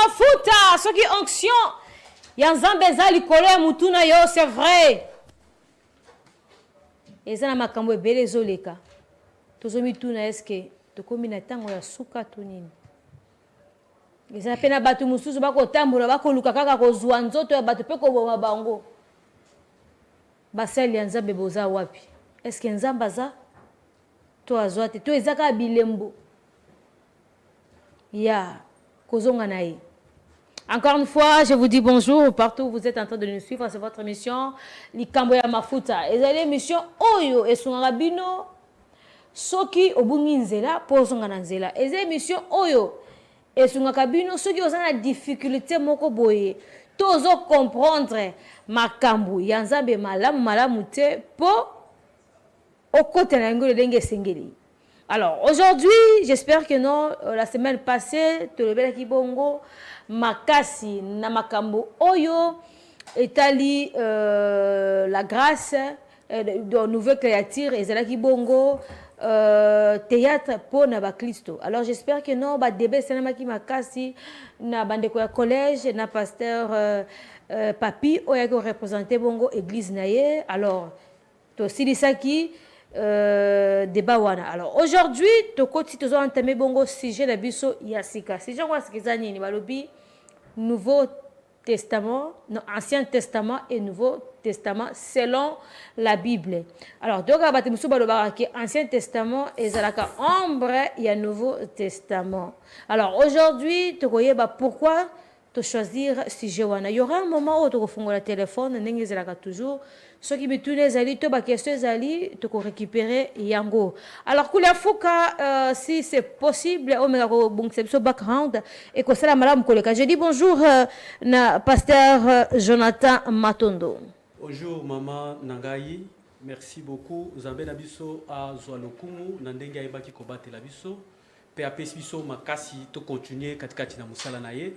mafuta, ce qui est onction. Yanzambeza likolo ya mutuna yo, c'est vrai. Eza na makambo ebele ezoleka. Tozomi tuna eske tokomi na tango ya suka to nini. Eza pena batu mususu bakotambola bakoluka kaka kozwa nzoto ya batu pe koboma bango. Basali ya Nzambe boza wapi? Eske Nzambe aza to azwa te to ezaka bilembo. Ya kozonga na ye. Encore une fois, je vous dis bonjour partout où vous êtes en train de nous suivre. C'est votre émission Likambo ya Mafuta. Et c'est l'émission Oyo esungaka bino soki obungi nzela pozonga na nzela. Et c'est l'émission Oyo esungaka bino soki oza na difficulté moko boye. Tozo comprendre makambo ya Nzambe malamu te po okote na ngolo ndenge sengeli. Alors aujourd'hui, j'espère que non, la semaine passée, te lever kibongo makasi na makambo oyo etali la grâce de nouvelle créature ezalaki bongo théâtre pour na ba Kristo. Alors j'espère que non ba débat sanamaki makasi na bandeko ya collège na pasteur Papi oya ko représenter bongo église naye. Alors to silisaki débat wana. Alors aujourd'hui tokoti tozo entamé bongo sujet na biso ya sika. Sujet kwa sikiza nini balobi Nouveau Testament, non, Ancien Testament et Nouveau Testament selon la Bible. Alors donc abatimusu balobaka ke Ancien Testament ezalaka ombre ya Nouveau Testament. Alors aujourd'hui tokoyeba pourquoi to choisir sujet wana. Il y aura un moment où tu fongola téléphone ndenge ezalaka toujours ceux qui bitune ezali to ba question ezali to ko récupérer yango. Alors kula fuka si c'est possible on me ko bongsebiso background et ko sala malamu koleka. Je dis bonjour na pasteur Jonathan Matondo. Bonjour maman Nangai, merci beaucoup. Nzambe na biso a zwa lokumu na ndenge ayebaki kobatela biso pe apesi biso makasi to continuer katikati na musala na ye.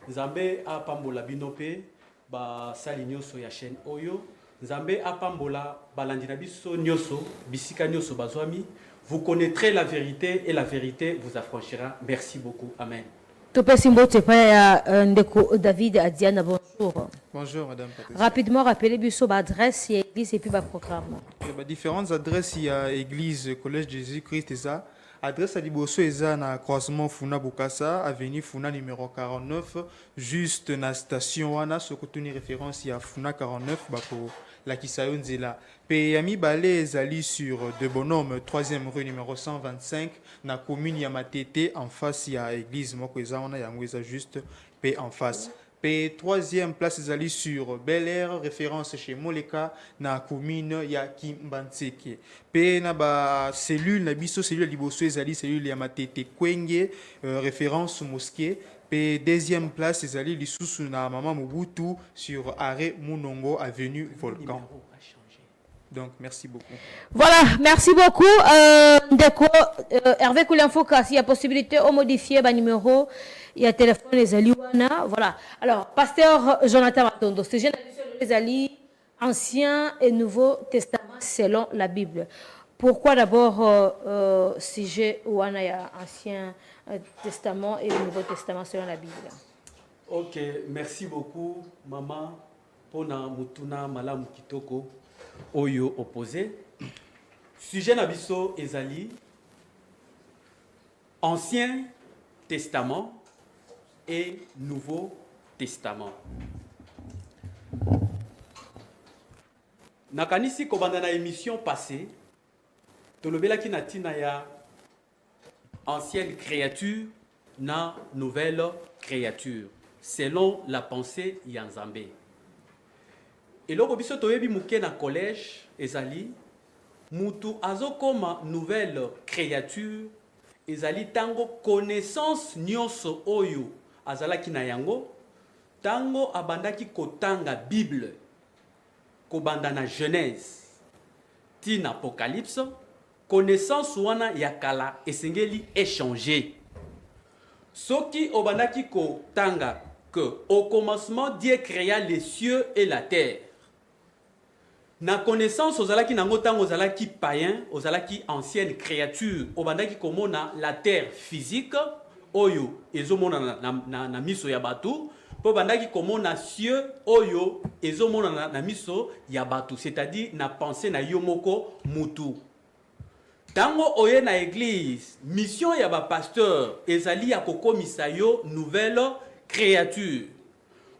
Nzambe a pambola binope ba sali nyoso ya chaîne oyo. Nzambe a pambola balandi na biso nyoso bisika nyoso bazwami. Vous connaîtrez la vérité et la vérité vous affranchira. Merci beaucoup. Amen. Topé Simbote Paya Ndeko David Adiana, bonjour. Bonjour madame Patricia. Rapidement rappelez biso ba adresse et église et puis ba programme. Différentes adresses, il y a église collège Jésus-Christ et ça. Adresse à Liboso Eza na croisement Funa Bukasa, avenue Funa numéro 49, juste na station wana, ce que tu référence il y a Funa 49 bako la Kisayon Zela. Payami Balé Ezali sur De Bonhomme, 3e rue numéro 125, na commune Yamatete, en face il y a église Moko Eza wana Yangweza juste P en face. P 3e place Ezali sur Bel Air, référence chez Moleka, na commune ya Kimbanseke. P na ba cellule na biso cellule liboso Ezali cellule ya Matete Kwenge, référence mosquée. P 2e place Ezali lisusu na Mama Mobutu sur arrêt Munongo avenue Volcan. Donc merci beaucoup. Voilà, merci beaucoup. Ndeko Hervé Koulianfoka, s'il y a possibilité de modifier le numéro, il y a téléphone les Ali wana. Voilà. Alors, pasteur Jonathan Matondo, c'est les Ali Ancien et Nouveau Testament selon la Bible. Pourquoi d'abord sujet wana ya Ancien Testament et le Nouveau Testament selon la Bible? Ok, merci beaucoup maman pona mutuna malamu kitoko. Oyo opposé. Sujet nabiso ezali Ancien Testament et Nouveau Testament. Nakanisi kobanda na émission passée, tolobelaki na tina ya ancienne créature na nouvelle créature selon la pensée ya Nzambe. Et loko biso toyebi muke na collège ezali mutu azokoma nouvelle créature ezali tango connaissance nyonso oyo azalaki na yango tango abandaki kotanga Bible kobanda na Genèse tina Apocalypse connaissance wana ya kala esengeli échanger soki obandaki kotanga que au commencement Dieu créa les cieux et la terre. Na connaissance ozalaki nango tango ozalaki païen, ozalaki ancienne créature, obandaki komona la terre physique, oyo ezomona na miso ya batu po bandaki komona cieux oyo ezomona na miso ya batu, c'est-à-dire na pensée na yo moko mutu. Tango oye na église mission ya ba pasteur ezali ya kokomisa yo nouvelle créature.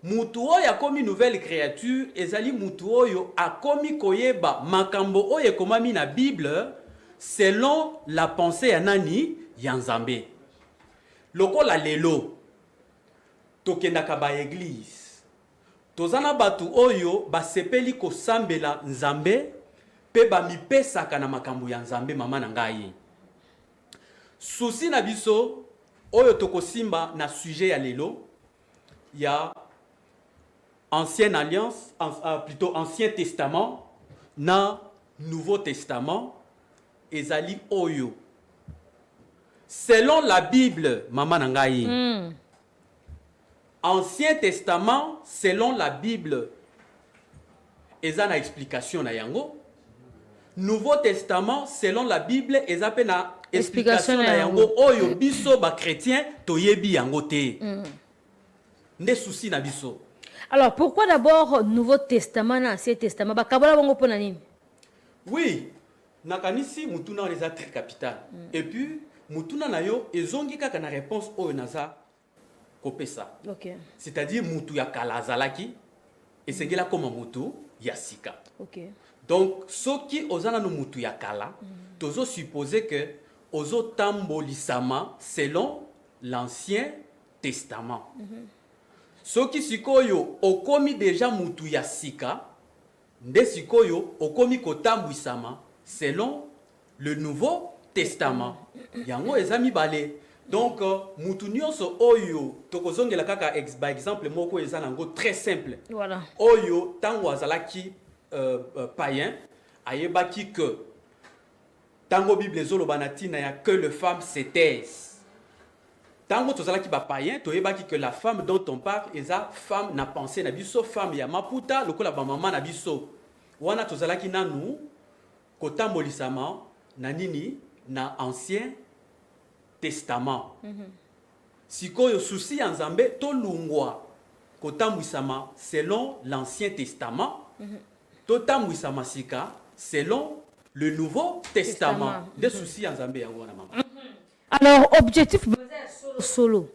Mutu oyo akomi nouvelle créature ezali mutu oyo akomi koyeba makambo oyo ekomami na Bible selon la pensée ya nani ya Nzambe. Lokola lelo tokendaka ba église tozana batu oyo basepeli kosambela Nzambe pe bamipesaka na makambo ya Nzambe mama na ngai. Susi na biso oyo tokosimba na sujet ya lelo ya Ancienne Alliance, plutôt Ancien Testament na Nouveau Testament ezali oyo. Selon la Bible, Maman Nangayi, Ancien Testament, selon la Bible, eza na explication na yango. Nouveau Testament, selon la Bible, eza pe na explication na yango. Oyo biso ba chrétien toyebi yango te. Nde souci na biso. Alors, pourquoi d'abord Nouveau Testament et Ancien Testament? Oui, nakanisi mutuna les très capital. Et puis, mutuna na yo ezongi kaka na réponse oyo naza kopesa. Okay. C'est-à-dire mutu ya kala azalaki esengela comme mutu ya sika. Okay. Donc, soki ozana no mutu ya kala, tozo supposer que ozo tambolisama selon l'Ancien Testament. Soki sikoyo okomi déjà mutu ya sika, nde sikoyo okomi kotambwisama selon le Nouveau Testament. Yango ezami bale. Donc mutu nyonso oyo tokozongela kaka par exemple moko eza nango très simple. Voilà. Oyo tango azalaki païen ayebaki que tango Bible ezoloba na tina ya que les femmes se taisent. Tango tozalaki ba païen toyebaki que la femme dont on parle eza femme na pensée na biso, femme ya maputa lokola ba mama na biso. Wana tozalaki nanu kotambolisama na nini na Ancien Testament. Sikoyo souci ya Nzambe tolungwa kotambwisama selon l'Ancien Testament. Totambwisama sika selon le Nouveau Testament. Des soucis ya Nzambe ya wana mama. Alors, objectif solo,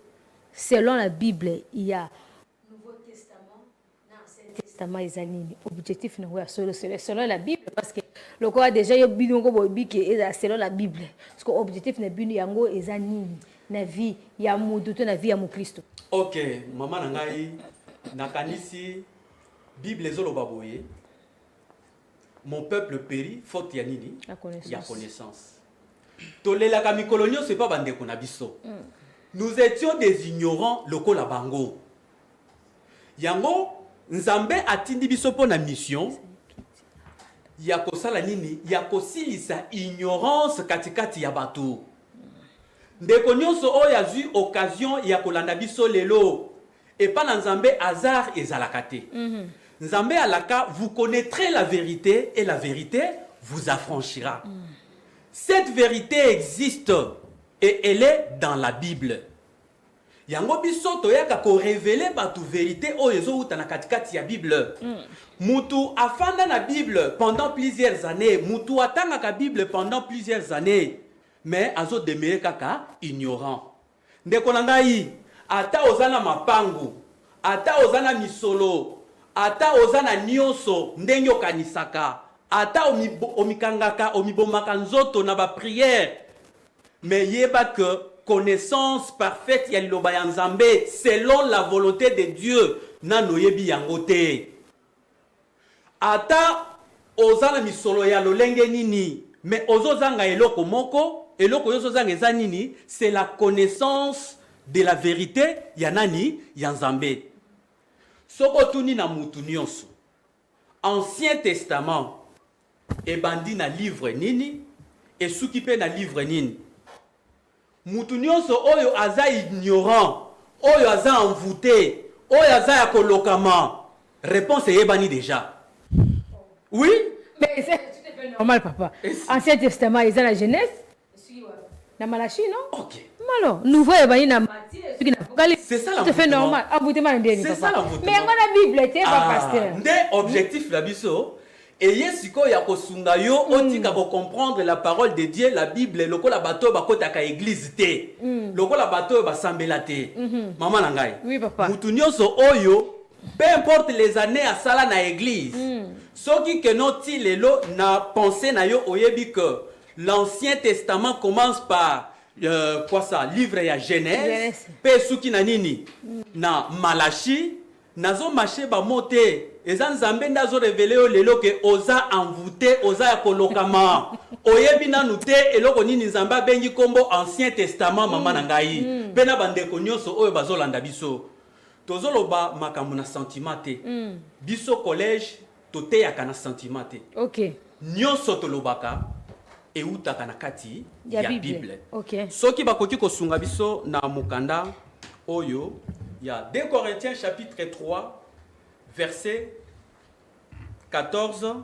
selon la Bible, il y a Nouveau Testament, Ancien Testament, ils ont objectif solo, selon la Bible, parce que le corps déjà il y a selon la Bible, parce que l'objectif n'est pas yango ezani na vie ya muduto na vie ya Mukristo. Ok, maman nangai nakanisi Bible ezoloba boye. Mon peuple périt faute ya nini? Ya connaissance. Tolela kamikolonio c'est pas bande konabiso. Nous étions des ignorants lokola bango. Yango Nzambe atindi biso po na mission. Ya kosala nini? Ya kosilisa ignorance katikati ya bato. Ndeko nyonso oyo azwi occasion ya kolanda biso lelo. Et pas na Nzambe hasard ezalaka te. Nzambe alaka, vous connaîtrez la vérité et la vérité vous affranchira. Cette vérité existe et elle est dans la Bible. Yango biso toyaka ko révéler batu vérité oyo uta na katikati ya Bible. Mutu afanda na Bible pendant plusieurs années, mutu atanga ka Bible pendant plusieurs années, mais azo demeurer kaka ignorant. Ndeko nangai, ata ozana mapangu, ata ozana misolo, ata ozana nyonso ndenge okanisaka, ata omikangaka omibomaka nzoto na ba prière, mais yeba que connaissance parfaite ya liloba ya Nzambe selon la volonté de Dieu na noyebi yango te. Ata ozana misolo ya lolenge nini, mais ozozanga eloko moko, eloko yozozanga eza nini, c'est la connaissance de la vérité ya nani ya Nzambe. Soko tuni na mutu nyonso, Ancien Testament ebandi na livre nini, et suki pe na livre nini. Mutu nyonso oyo aza ignorant, oyo aza envoûté, oyo aza ya kolokama, réponse ebani déjà. Oui? Mais c'est tout à fait normal, papa. Ancien Testament, ils ont la Genèse. Na Malachi, non? Ok. Malo, nouveau et na Matthieu, ce qui n'a pas C'est ça tout à fait normal. Ah, vous demandez. C'est ça l'envoûtement. Mais on a la Bible, t'es pas pasteur. Nde objectif la biso. Et yesiko ya kosunga yo otika ko comprendre la parole de Dieu, la Bible, lokola bato ba kotaka église te. Lokola bato ba sambela te. Maman na ngai. Oui, papa. Mutu nyonso oyo, peu importe les années à sala na église. Soki que noti lelo na pensée na yo oyebi que l'Ancien Testament commence par quoi ça, livre ya Genèse, pe suki na nini na Malachi, nazo marché ba moté. Eza nzambe ndazo révélé yo lelo ke oza envoûté, oza ya kolokama. Oyebi nanu te eloko nini nzambe bengi kombo Ancien Testament mama na ngai. Pe na bandeko nyonso oyo bazolanda biso. Tozoloba makambo na sentiment te. Biso collège toteyaka na sentiment te. Ok. Nyonso tolobaka eutaka na kati ya Bible. Ok. Soki bakoki kosunga biso na mukanda oyo ya 2 Corinthiens chapitre 3 verset 14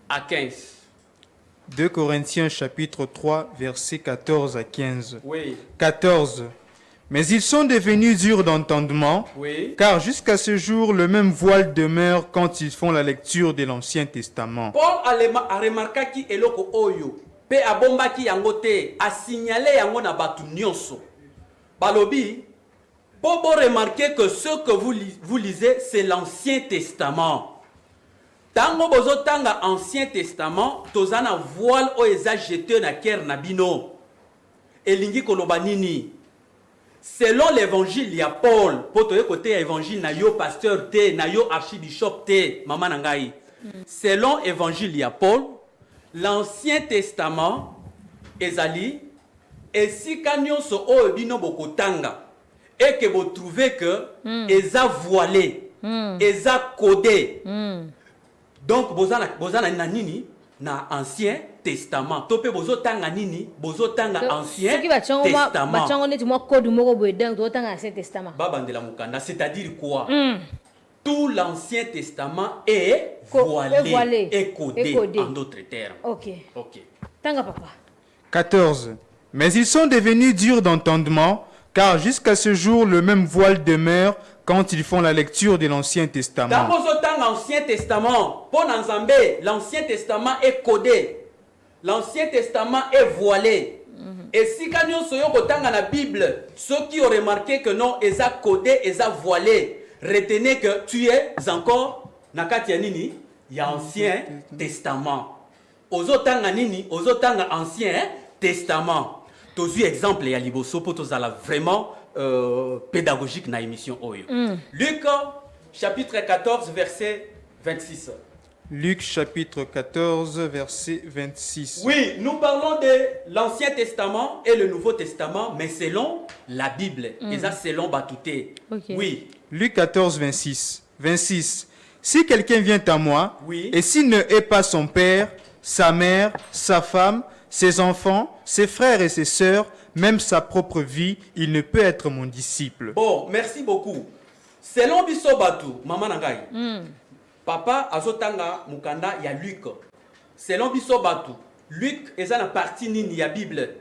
à 15. 2 Corinthiens chapitre 3 verset 14 à 15. Oui. 14. Mais ils sont devenus durs d'entendement, Oui. car jusqu'à ce jour, le même voile demeure quand ils font la lecture de l'Ancien Testament. Paul a remarqué ki eloko oyo pe abombaki yango te, a signalé yango na batu nyonso. Balobi, pour remarquer que ce que vous lisez, c'est l'Ancien Testament. Tango bozo tanga Ancien Testament, tozana voile o eza jeté na ker na bino. Elingi koloba nini? Selon l'évangile, il y a Paul. Pour te côté évangile, na yo pasteur te, na yo archibishop te, maman nangai. Selon l'évangile, il y a Paul. L'Ancien Testament, ezali, et si kanyon so o bino bokotanga, et que vous trouvez que eza voilé, eza codé. Donc, bozana na nini na Ancien Testament. Topé bozotanga nini, bozotanga Ancien Testament. Bachango neti mwa code moko boye donc totanga Ancien Testament. Babandela mukanda, c'est-à-dire quoi? Tout l'Ancien Testament est voilé et codé en d'autres termes. Ok. Ok. Tanga papa. 14. Mais ils sont devenus durs d'entendement, car jusqu'à ce jour, le même voile demeure quand ils font la lecture de l'Ancien Testament. Dans l'Ancien Testament, pour Nzambe, l'Ancien Testament est codé. L'Ancien Testament est voilé. Et si quand nous dans la Bible, ceux qui ont remarqué que non, ils ont codé, ils ont voilé, retenez que tu es encore nakati nini, il y a Ancien Testament. Ozotanga nini, ozotanga Ancien Testament. Tozu exemple ya liboso pour tozala vraiment pédagogique na émission oyo. Luc chapitre 14 verset 26. Luc chapitre 14 verset 26. Oui, nous parlons de l'Ancien Testament et le Nouveau Testament, mais selon la Bible. Et ça selon Batouté. Okay. Oui. Luc 14 26. 26. Si quelqu'un vient à moi, Oui. et s'il ne hait pas son père, sa mère, sa femme, ses enfants, ses frères et ses sœurs, même sa propre vie, il ne peut être mon disciple. Bon, merci beaucoup. Selon Biso Batou, maman Nangai, papa azotanga mukanda ya Luc. Selon Biso Batou, Luc est la partie nini ya Bible.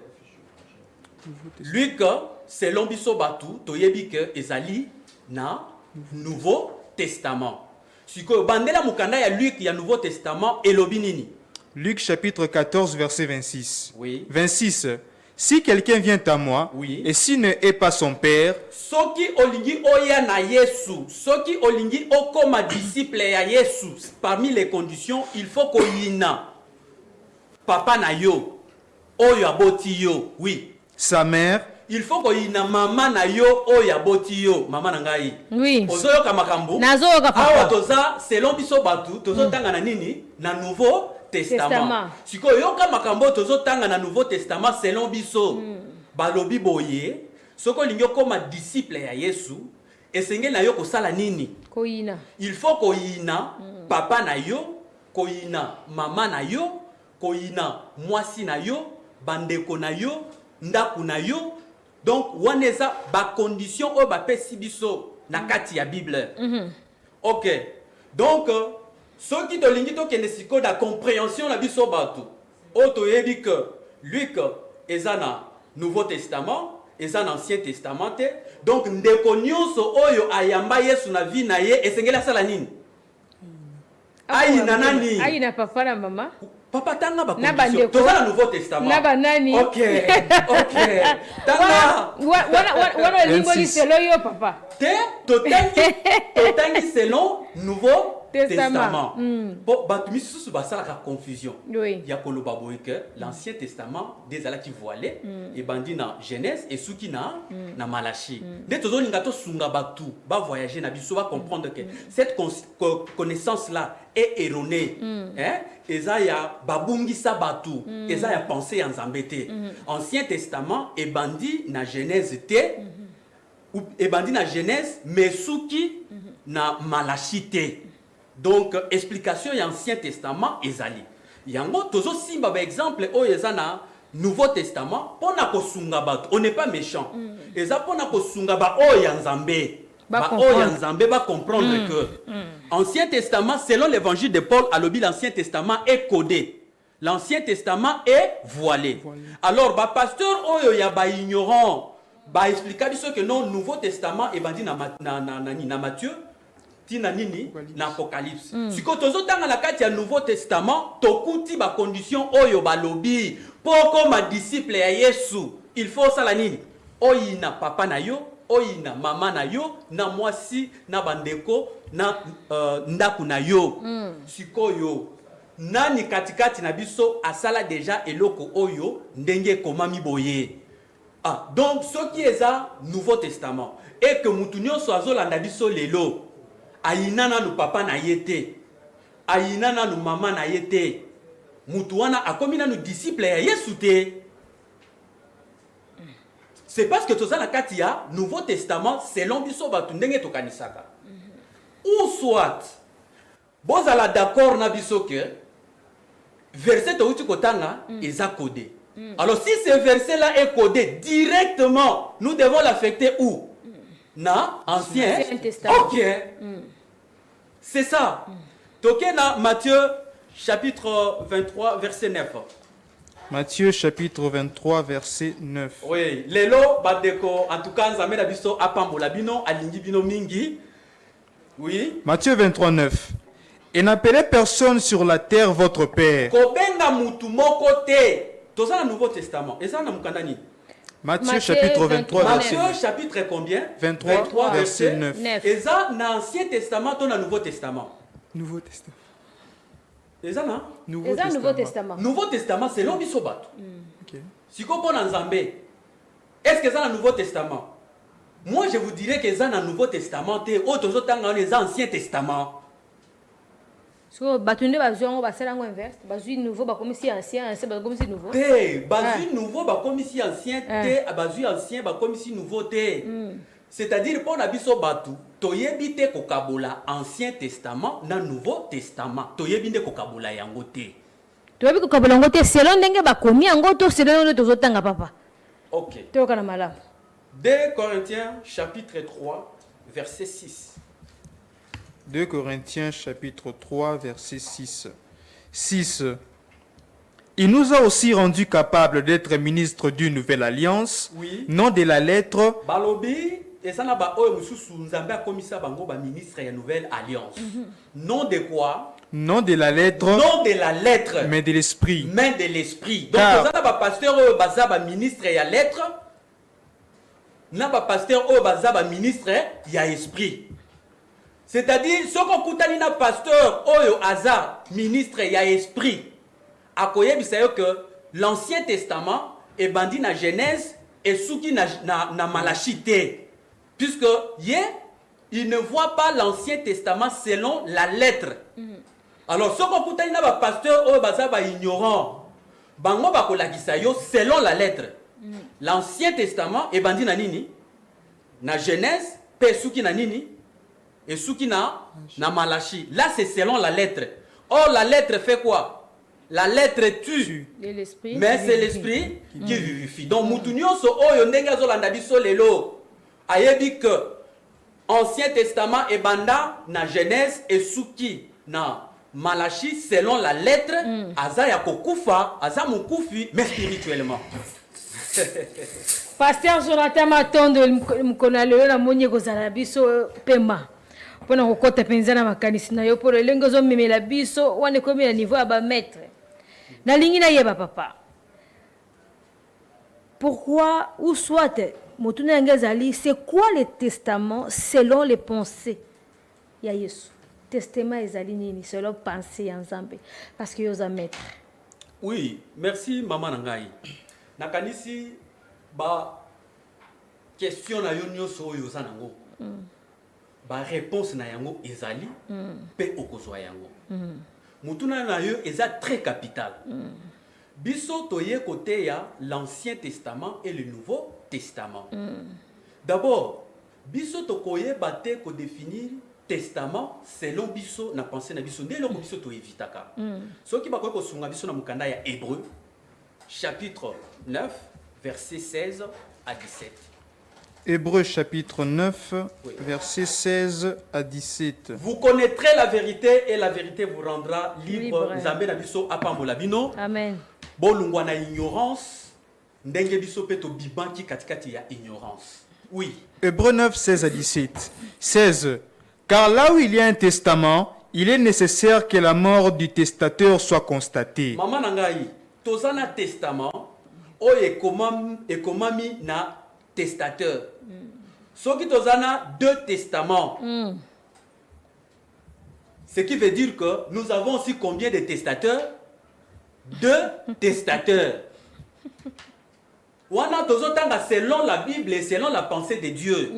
Luc, selon Biso Batou, toyebi que ezali na Nouveau Testament. Siko bandela mukanda ya Luc ya Nouveau Testament elobi nini. Luc chapitre 14 verset 26. Oui. 26. Si quelqu'un vient à moi, Oui. et s'il ne hait pas son père, Soki olingi oya na Yesu, soki olingi okoma disciple ya Yesu, parmi les conditions, il faut koyina papa na yo, oyo aboti yo, oui. sa mère, Il faut koyina mama na yo, oyo aboti yo, mama na ngai. Oui. Ozoyoka makambo. Nazoyoka papa. Awa toza selon biso batu, tozotanga na nini? Na Nouveau Testament. Siko yoka makambo tozotanga na Nouveau Testament selon biso. Balobi boye, soko lingi okoma disciple ya Yesu, esenge na yo kosala nini? Koyina. Il faut koyina papa na yo, koyina mama na yo, koyina mwasi na yo, bandeko na yo, ndaku na yo. Donc waneza ba condition o ba pesi biso na kati ya Bible. OK. Donc ceux qui dolingi to kende siko da compréhension la biso batu. O toyebi que Luc eza na Nouveau Testament, eza na Ancien Testament te. Donc ndeko nyonso oyo ayamba Yesu na vie na ye esengeli asala nini? Ayi na nani? Ayi na papa na mama. Papa tanga ba condition. Toza na Nouveau Testament. Na ba nani? OK. Tanga. Wana limbo li selo yo papa. Te totangi selon Nouveau Testament. Bon, batu misusu basala ka confusion. Oui. Ya koloba boye que l'Ancien Testament des ala qui voilé et bandi na Genèse et suki na Malachi. Dès tozo linga to sunga batu ba voyager na biso ba comprendre que cette connaissance là est erronée. Hein? Eza ya babungisa batu, eza ya penser en zambete. Ancien Testament et bandi na Genèse te et bandi na Genèse mais suki na Malachi te. Donc, explication y Ancien Testament ezali. Yango tozo simba ba exemple o ezana Nouveau Testament pona ko sunga bato. On n'est pas méchant. Eza pona ko sunga ba o ya Nzambe. Ba o ya Nzambe ba comprendre que Ancien Testament selon l'évangile de Paul alobi l'Ancien Testament est codé. L'Ancien Testament est voilé. Alors ba pasteur oyo ya ba ignorant ba expliquer biso que non Nouveau Testament e bandi na Matthieu na nini na Apocalypse. Si ko tozo tanga na kati ya Nouveau Testament, tokuti ba condition oyo balobi poko ma disciple ya Yesu, il faut ça la nini? Oyi na papa na yo, oyi na mama na yo, na mwasi na bandeko na ndaku na yo. Sikoyo nani katikati na biso asala déjà eloko oyo ndenge komami boye. Ah, donc ce qui est ça Nouveau Testament et que mutu nyonso azolanda biso lelo ayina nanu papa na yete, ayina nanu mama na yete, mutu wana akomi nanu disciple ya Yesu te. C'est parce que toza na kati ya Nouveau Testament selon biso batu ndenge tokanisaka. Ou soit bozala d'accord na biso que verset touti kotanga eza codé. Alors si ce verset là est codé directement, nous devons l'affecter où? Na Ancien Testament. OK. C'est ça. Toké na Matthieu chapitre 23 verset 9. Matthieu chapitre 23 verset 9. Oui, lelo badeko en tout cas nzambe na biso apambola bino alingi bino mingi. Oui. Matthieu 23 9. Et n'appelez personne sur la terre votre père. Kobenga mutu moko te. Toza na Nouveau Testament. Eza na mukanda ni? Matthieu chapitre 23 verset 9. Matthieu chapitre combien? 23 verset 9. Et ça, dans l'Ancien Testament, dans le Nouveau Testament. Nouveau Testament. Et ça, non? Nouveau Testament. Nouveau Testament, c'est l'homme qui bat. Si vous prenez Nzambé, est-ce que c'est dans le Nouveau Testament? Moi, je vous dirais que c'est dans le Nouveau Testament, et autres dans les Anciens Testaments. So batunde bazongo basala ngo inverse bazui nouveau ba comme si ancien ba comme si nouveau te bazui nouveau ba comme si ancien te bazui ancien ba comme si nouveau te c'est-à-dire pour na biso batu toyebi te kokabola Ancien Testament na Nouveau Testament toyebi nde kokabola yango te toyebi kokabola yango te selon ndenge ba komi yango to selon ndenge tozotanga papa. OK, to kana malamu. 2 Corinthiens chapitre 3 verset 6. 2 Corinthiens chapitre 3 verset 6. 6. Il nous a aussi rendus capables d'être ministres d'une nouvelle alliance, oui. Non de la lettre. Balobi, et ça n'a pas Nzambe a commis ça bango ba ministre ya nouvelle alliance. Non de quoi? Non de la lettre. Non de la lettre. Mais de l'esprit. Mais de l'esprit. Donc ça n'a pas pasteur baza ba ministre ya lettre. N'a pas pasteur baza ba ministre ya esprit. C'est-à-dire, ce qu'on koutani na pasteur oyo aza ministre ya esprit, akoye bisayo que l'Ancien Testament est bandi na Genèse et souki na Malachi te. Puisque il ne voit pas l'Ancien Testament selon la lettre. Alors, ce qu'on koutani na pasteur oyo baza ba ignorant, bango bakolakisa yo selon la lettre. L'Ancien Testament est bandi na nini? Na Genèse, pe souki na nini? Et ce qui n'a Malachi. Là, c'est selon la lettre. Or, la lettre fait quoi? La lettre tue. Mais c'est l'esprit qui vivifie. Donc, Moutounio so oyo ndenge zolanda biso lelo. Ayebi que Ancien Testament et banda na Genèse et Souki na Malachi selon la lettre. Aza ya kokufa, aza mukufi, mais spirituellement. Pasteur Jonathan Matondo mkona lelo na monye kozala biso pema. Pona kokota penza na makanisi na yo pour lengo zo memela biso wane komi na niveau ya ba maître. Na lingi na yeba papa. Pourquoi ou soit motuna ngazali c'est quoi le testament selon les pensées ya Yesu? Testament ezali nini selon pensée ya Nzambe parce que yo za maître. Oui, merci maman Nangai. Nakanisi ba question na yo nyonso oyo za nango. Ba réponse na yango ezali pe okozwa yango. Mutuna na yo eza très capital. Biso toye côté ya l'Ancien Testament et le Nouveau Testament. D'abord, biso tokoye bate ko définir testament selon biso na pensée na biso ndelo ko biso to evitaka. Soki bakoye ko sunga biso na mukanda ya Hébreu chapitre 9 verset 16 à 17. Hébreux chapitre 9, Oui. versets 16 à 17. Vous connaîtrez la vérité et la vérité vous rendra libre. Libre. Nzambe na biso apambola bino. Amen. Bolungwa na ignorance ndenge biso pe to bibanki katikati ya ignorance. Oui. Hébreux 9, 16 à 17. 16. Car là où il y a un testament, il est nécessaire que la mort du testateur soit constatée. Maman nangai, tozana testament oyo ekomami na testateur. Soki tozana deux testaments. Ce qui veut dire que nous avons aussi combien de testateurs? Deux testateurs. Wana tozotanga selon la Bible et selon la pensée de Dieu.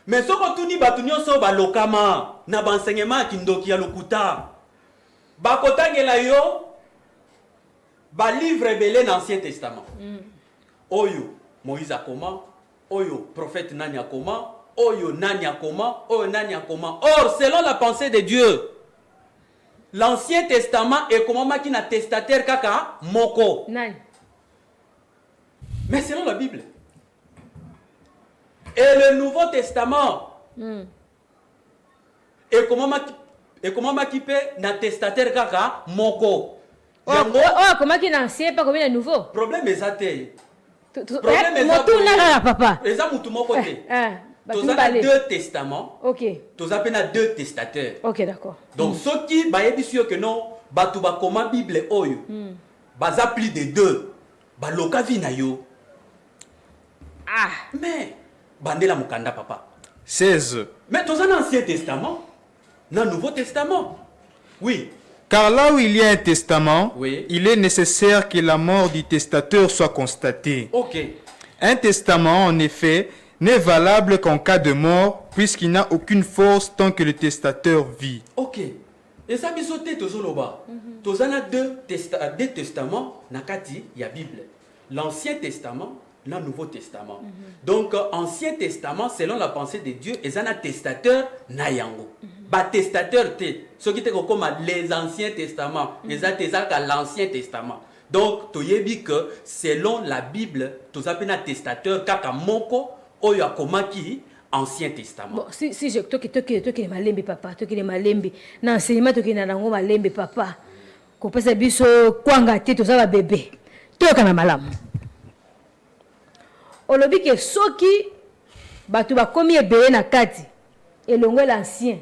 Mais ce que tu dis, batunyo ba lokama na banseignement kindoki ya lokuta. Bakotangela yo ba livre belé dans l'Ancien Testament. Oyo Moïse a comment? Oyo prophète nani a comment? Oyo nani a comment? Oyo nani a comment? Or selon la pensée de Dieu, l'Ancien Testament est comment qui na testataire kaka moko. Nani? Mais selon la Bible. Et le Nouveau Testament est comment qui peut na testataire kaka moko. Yango, Comment qu'il est ancien, pas combien de nouveau? problème est athée. Problème est papa. Les gens mutu moko te. Tous Bah, deux testaments. ok. Tous appellent deux testateurs. Ok, d'accord. Donc ceux qui bayebi sûr que non, batu ba comment Bible oyo. Baza plus de deux. Ba loka vina yo. Ah. Mais bandela mukanda papa. 16. Mais tous un Ancien Testament, dans Nouveau Testament. Oui. Car là où il y a un testament, Oui. il est nécessaire que la mort du testateur soit constatée. OK. Un testament, en effet, n'est valable qu'en cas de mort, puisqu'il n'a aucune force tant que le testateur vit. OK. Et ça bisoté tozoloba. Tozana deux testaments nakati ya Bible. L'Ancien Testament, le Nouveau Testament. Donc Ancien Testament selon la pensée de Dieu, et un testateur na yango. Ba testateur te, ce qui te comme les Anciens Testaments, les ka l'Ancien Testament. Donc toyebi que selon la Bible, tozapena testateur kaka moko oyo akomaki Ancien Testament. Bon, si je toki les malembe papa, toki les malembe. Non, enseignement toki na nango malembe papa. Ko pesa biso kwanga te to za bébé. Toka na malamu. Olobi ke soki batu ba komi ebele na kati elongo l'ancien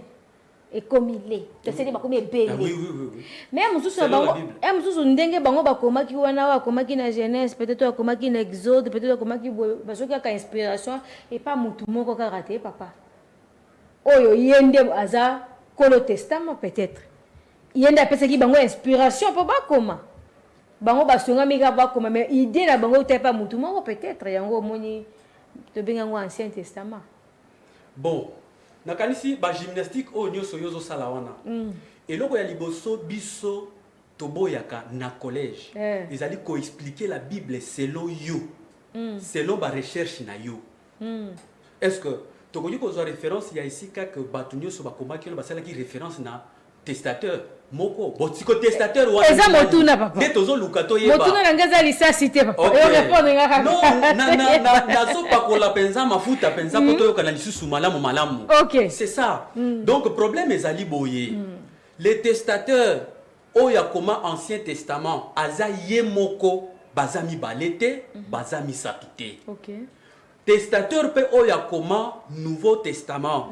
et comme il est. C'est ba komi ebele. Ah, oui, oui, oui, oui. Mais mususu Selon la bango, Bible. mususu ndenge bango bakomaki wana bakomaki na Genèse, peut-être bakomaki na Exode, peut-être bakomaki basoki ka inspiration et pas mutu moko ka raté papa. Oyo yende aza kolo testament peut-être. Yende apesaki bango inspiration po bakoma. Bango basonga mika bakoma mais idée na bango te pas mutu moko peut-être yango moni to benga ngo Ancien Testament. Bon, nakanisi ba gymnastique o nyoso yozo sala wana. Eloko ya liboso biso toboyaka na collège. Ezali ko expliquer la Bible selon you. Selon ba recherche na you. Est-ce que tokoki kozwa référence ya ici que batu nyoso bakomaki na basala ki référence na testateur moko botiko testateur wana. Eza motuna papa. Ne tozo lukato yeba. Motuna na ngaza lisa cité papa. Okay. Yo répondre ngaka. Non, na so pakola penza mafuta penza poto yo kana lisusu malamu malamu. Ok. C'est ça. Donc problème ezali boye. Les testateurs oya koma Ancien Testament aza ye moko bazami balete, bazami sapite. Ok. Testateur pe oyakoma Nouveau Testament.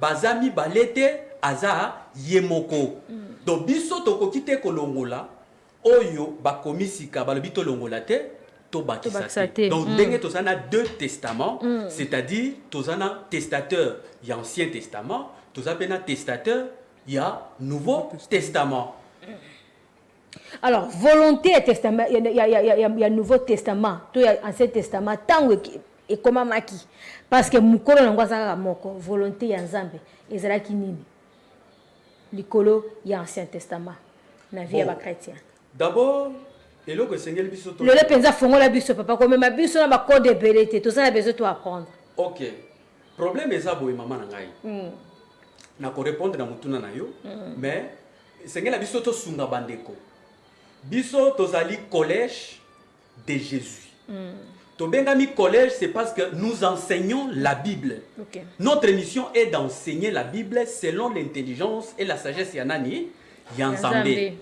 Bazami balete aza yemoko. Donc biso tokoki te kolongola oyo bakomisika balobi to longola te to bakisa te. Donc ndenge tozana deux testaments, c'est-à-dire tozana testateur ya Ancien Testament, tozapena testateur ya Nouveau Testament. Alors, volonté et testament, il y a Nouveau Testament, il y a Ancien Testament, tant et comment maki. Parce que mukolo nangwa saka moko, volonté ya Nzambe, ezala ki nini. Likolo ya Ancien Testament, na vie ya chrétien. D'abord, eloko sengeli biso to. Le penza fongola biso papa, comme ma biso na ba code de belete, tout ça na besoin de apprendre. OK. Problème eza boye mama na ngai. Na ko répondre na mutuna na yo, mais sengela biso to sunga bandeko. Biso tozali collège de Jésus. Tobengami collège, c'est parce que nous enseignons la Bible. Okay. Notre mission est d'enseigner la Bible selon l'intelligence et la sagesse yanani yanzambe.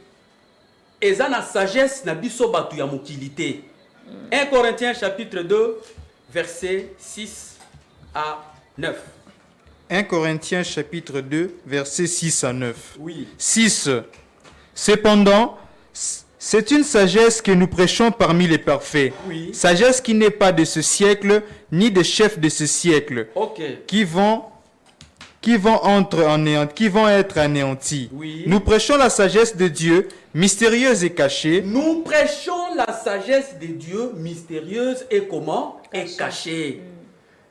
Eza na sagesse na biso batu ya mokilité. 1 Corinthiens chapitre 2 verset 6 à 9. 1 Corinthiens chapitre 2 verset 6 à 9. Oui. 6. Cependant, c'est une sagesse que nous prêchons parmi les parfaits. Oui. Sagesse qui n'est pas de ce siècle, ni des chefs de ce siècle, OK. qui vont être anéantis. Oui. Nous prêchons la sagesse de Dieu, mystérieuse et cachée. Nous prêchons la sagesse de Dieu mystérieuse et comment? Et cachée.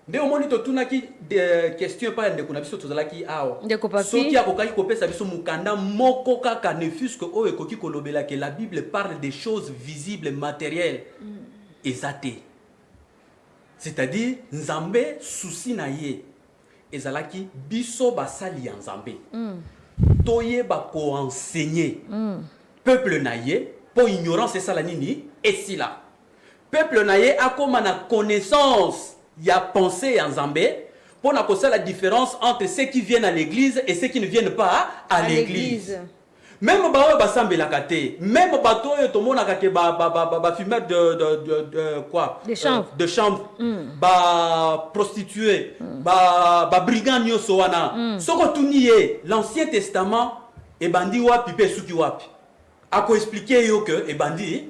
Nde omoni totunaki de question pa ndeko na biso tozalaki awa. Ndeko papi. Soki akokaki kopesa biso mukanda moko kaka ne fusque o ekoki kolobela que la Bible parle des choses visibles matérielles. Ezate. C'est-à-dire Nzambe souci na ye. Ezalaki biso basali ya Nzambe. Toyeba ko enseigner. Peuple na ye po ignorance esala nini esila. Peuple na ye akoma na connaissance. Il y a pensé en Zambé pour la différence entre ceux qui viennent à l'église et ceux qui ne viennent pas à l'église. Même même bateau tout le monde a fumeur de quoi? De chanvre. De chanvre. Ba prostituée, ba brigand nyosoana. Soko tuniye l'Ancien Testament et bandi wapi pe suki wapi. Ako expliquer yo que et bandi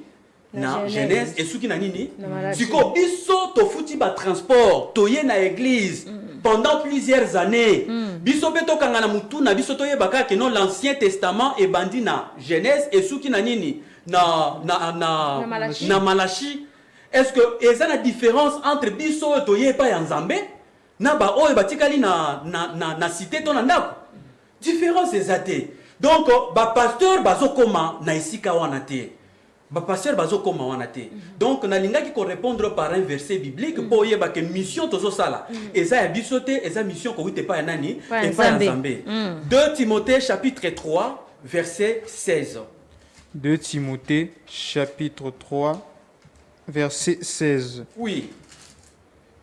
na Genèse et souki na nini siko biso to futi ba transport toye na église pendant plusieurs années biso beto kanga na mutu na biso toye baka que non l'Ancien Testament et bandi na Genèse et souki na nini na Malachi. Est-ce que eza na différence entre biso toye pa ya Nzambe na ba oyo batikali na cité to na ndako différence ezate donc ba pasteur bazokoma na esika wana te. Pasteur bazokoma wana te. Donc nalinga ki ko répondre par un verset biblique pour yeba que mission tozo sala. Eza ya biso te, eza mission ko wite pa ya nani et pa ya Nzambe. 2 Timothée chapitre 3 verset 16. 2 Timothée chapitre 3 verset 16. Oui.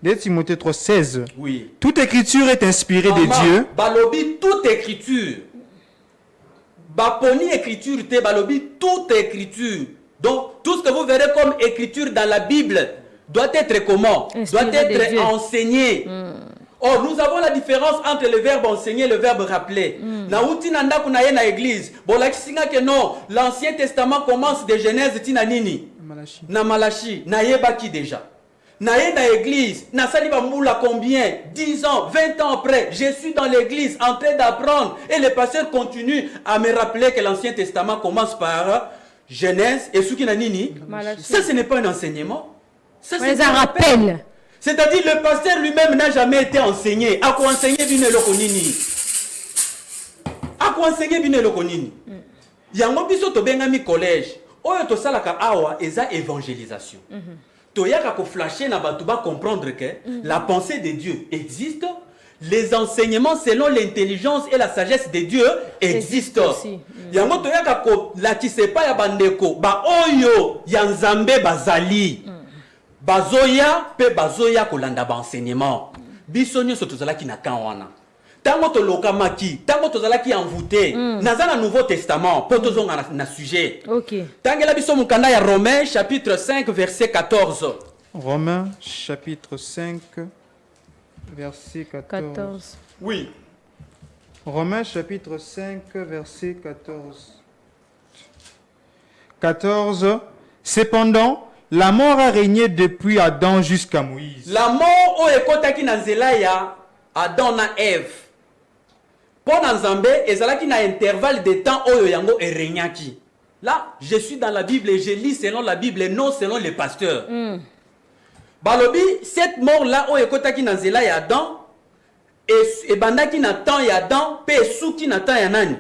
2 Timothée 3 16. Oui. Toute écriture est inspirée de Dieu. Balobi toute écriture. Baponi écriture te balobi toute écriture. Donc, tout ce que vous verrez comme écriture dans la Bible doit être comment? Doit être enseigné. Or, nous avons la différence entre le verbe enseigner et le verbe rappeler. Naouti nanda kunaye na église. Bon, la kisinga que non, l'Ancien Testament commence de Genèse tina nini? Na Malachi. Na yebaki déjà. Naye na église. Na sali bamboula combien? 10 ans, 20 ans après. Je suis dans l'église en train d'apprendre. Et le pasteur continue à me rappeler que l'Ancien Testament commence par Genèse et Souki Nanini. Ça, ce n'est pas un enseignement. Ça, c'est un rappel. C'est-à-dire le pasteur lui-même n'a jamais été enseigné. À quoi enseigner bine lokonini? À quoi enseigner bine lokonini? Yango biso to bengami collège. Oyo to salaka awa eza évangélisation. Toyaka ko flasher na batu ba comprendre que la pensée de Dieu existe. Les enseignements selon l'intelligence et la sagesse de Dieu existent. Yango toyaka ko la kisepa ya bandeko ba oyo ya Nzambe bazali. Bazoya pe bazoya kolanda ba enseignement. Biso nyoso tozalaki na kan wana. tango to lokamaki tango to zalaki envoûté naza na Nouveau Testament pour tozonga na sujet. OK. Tangela biso mukanda ya Romains chapitre 5 verset 14. Romains chapitre 5 verset 14. Oui. Romains chapitre 5 verset 14. 14. Cependant, la mort a régné depuis Adam jusqu'à Moïse. La mort o ekotaki na nzela ya Adam na Ève. Pour Nzambe ezalaki na intervalle de temps oyo yango eregnaki. Là, je suis dans la Bible et je lis selon la Bible et non selon les pasteurs. Balobi, cette mort-là, o ekotaki na nzela ya Adam, et bandaki na temps ya Adam, pe souki na temps ya nani?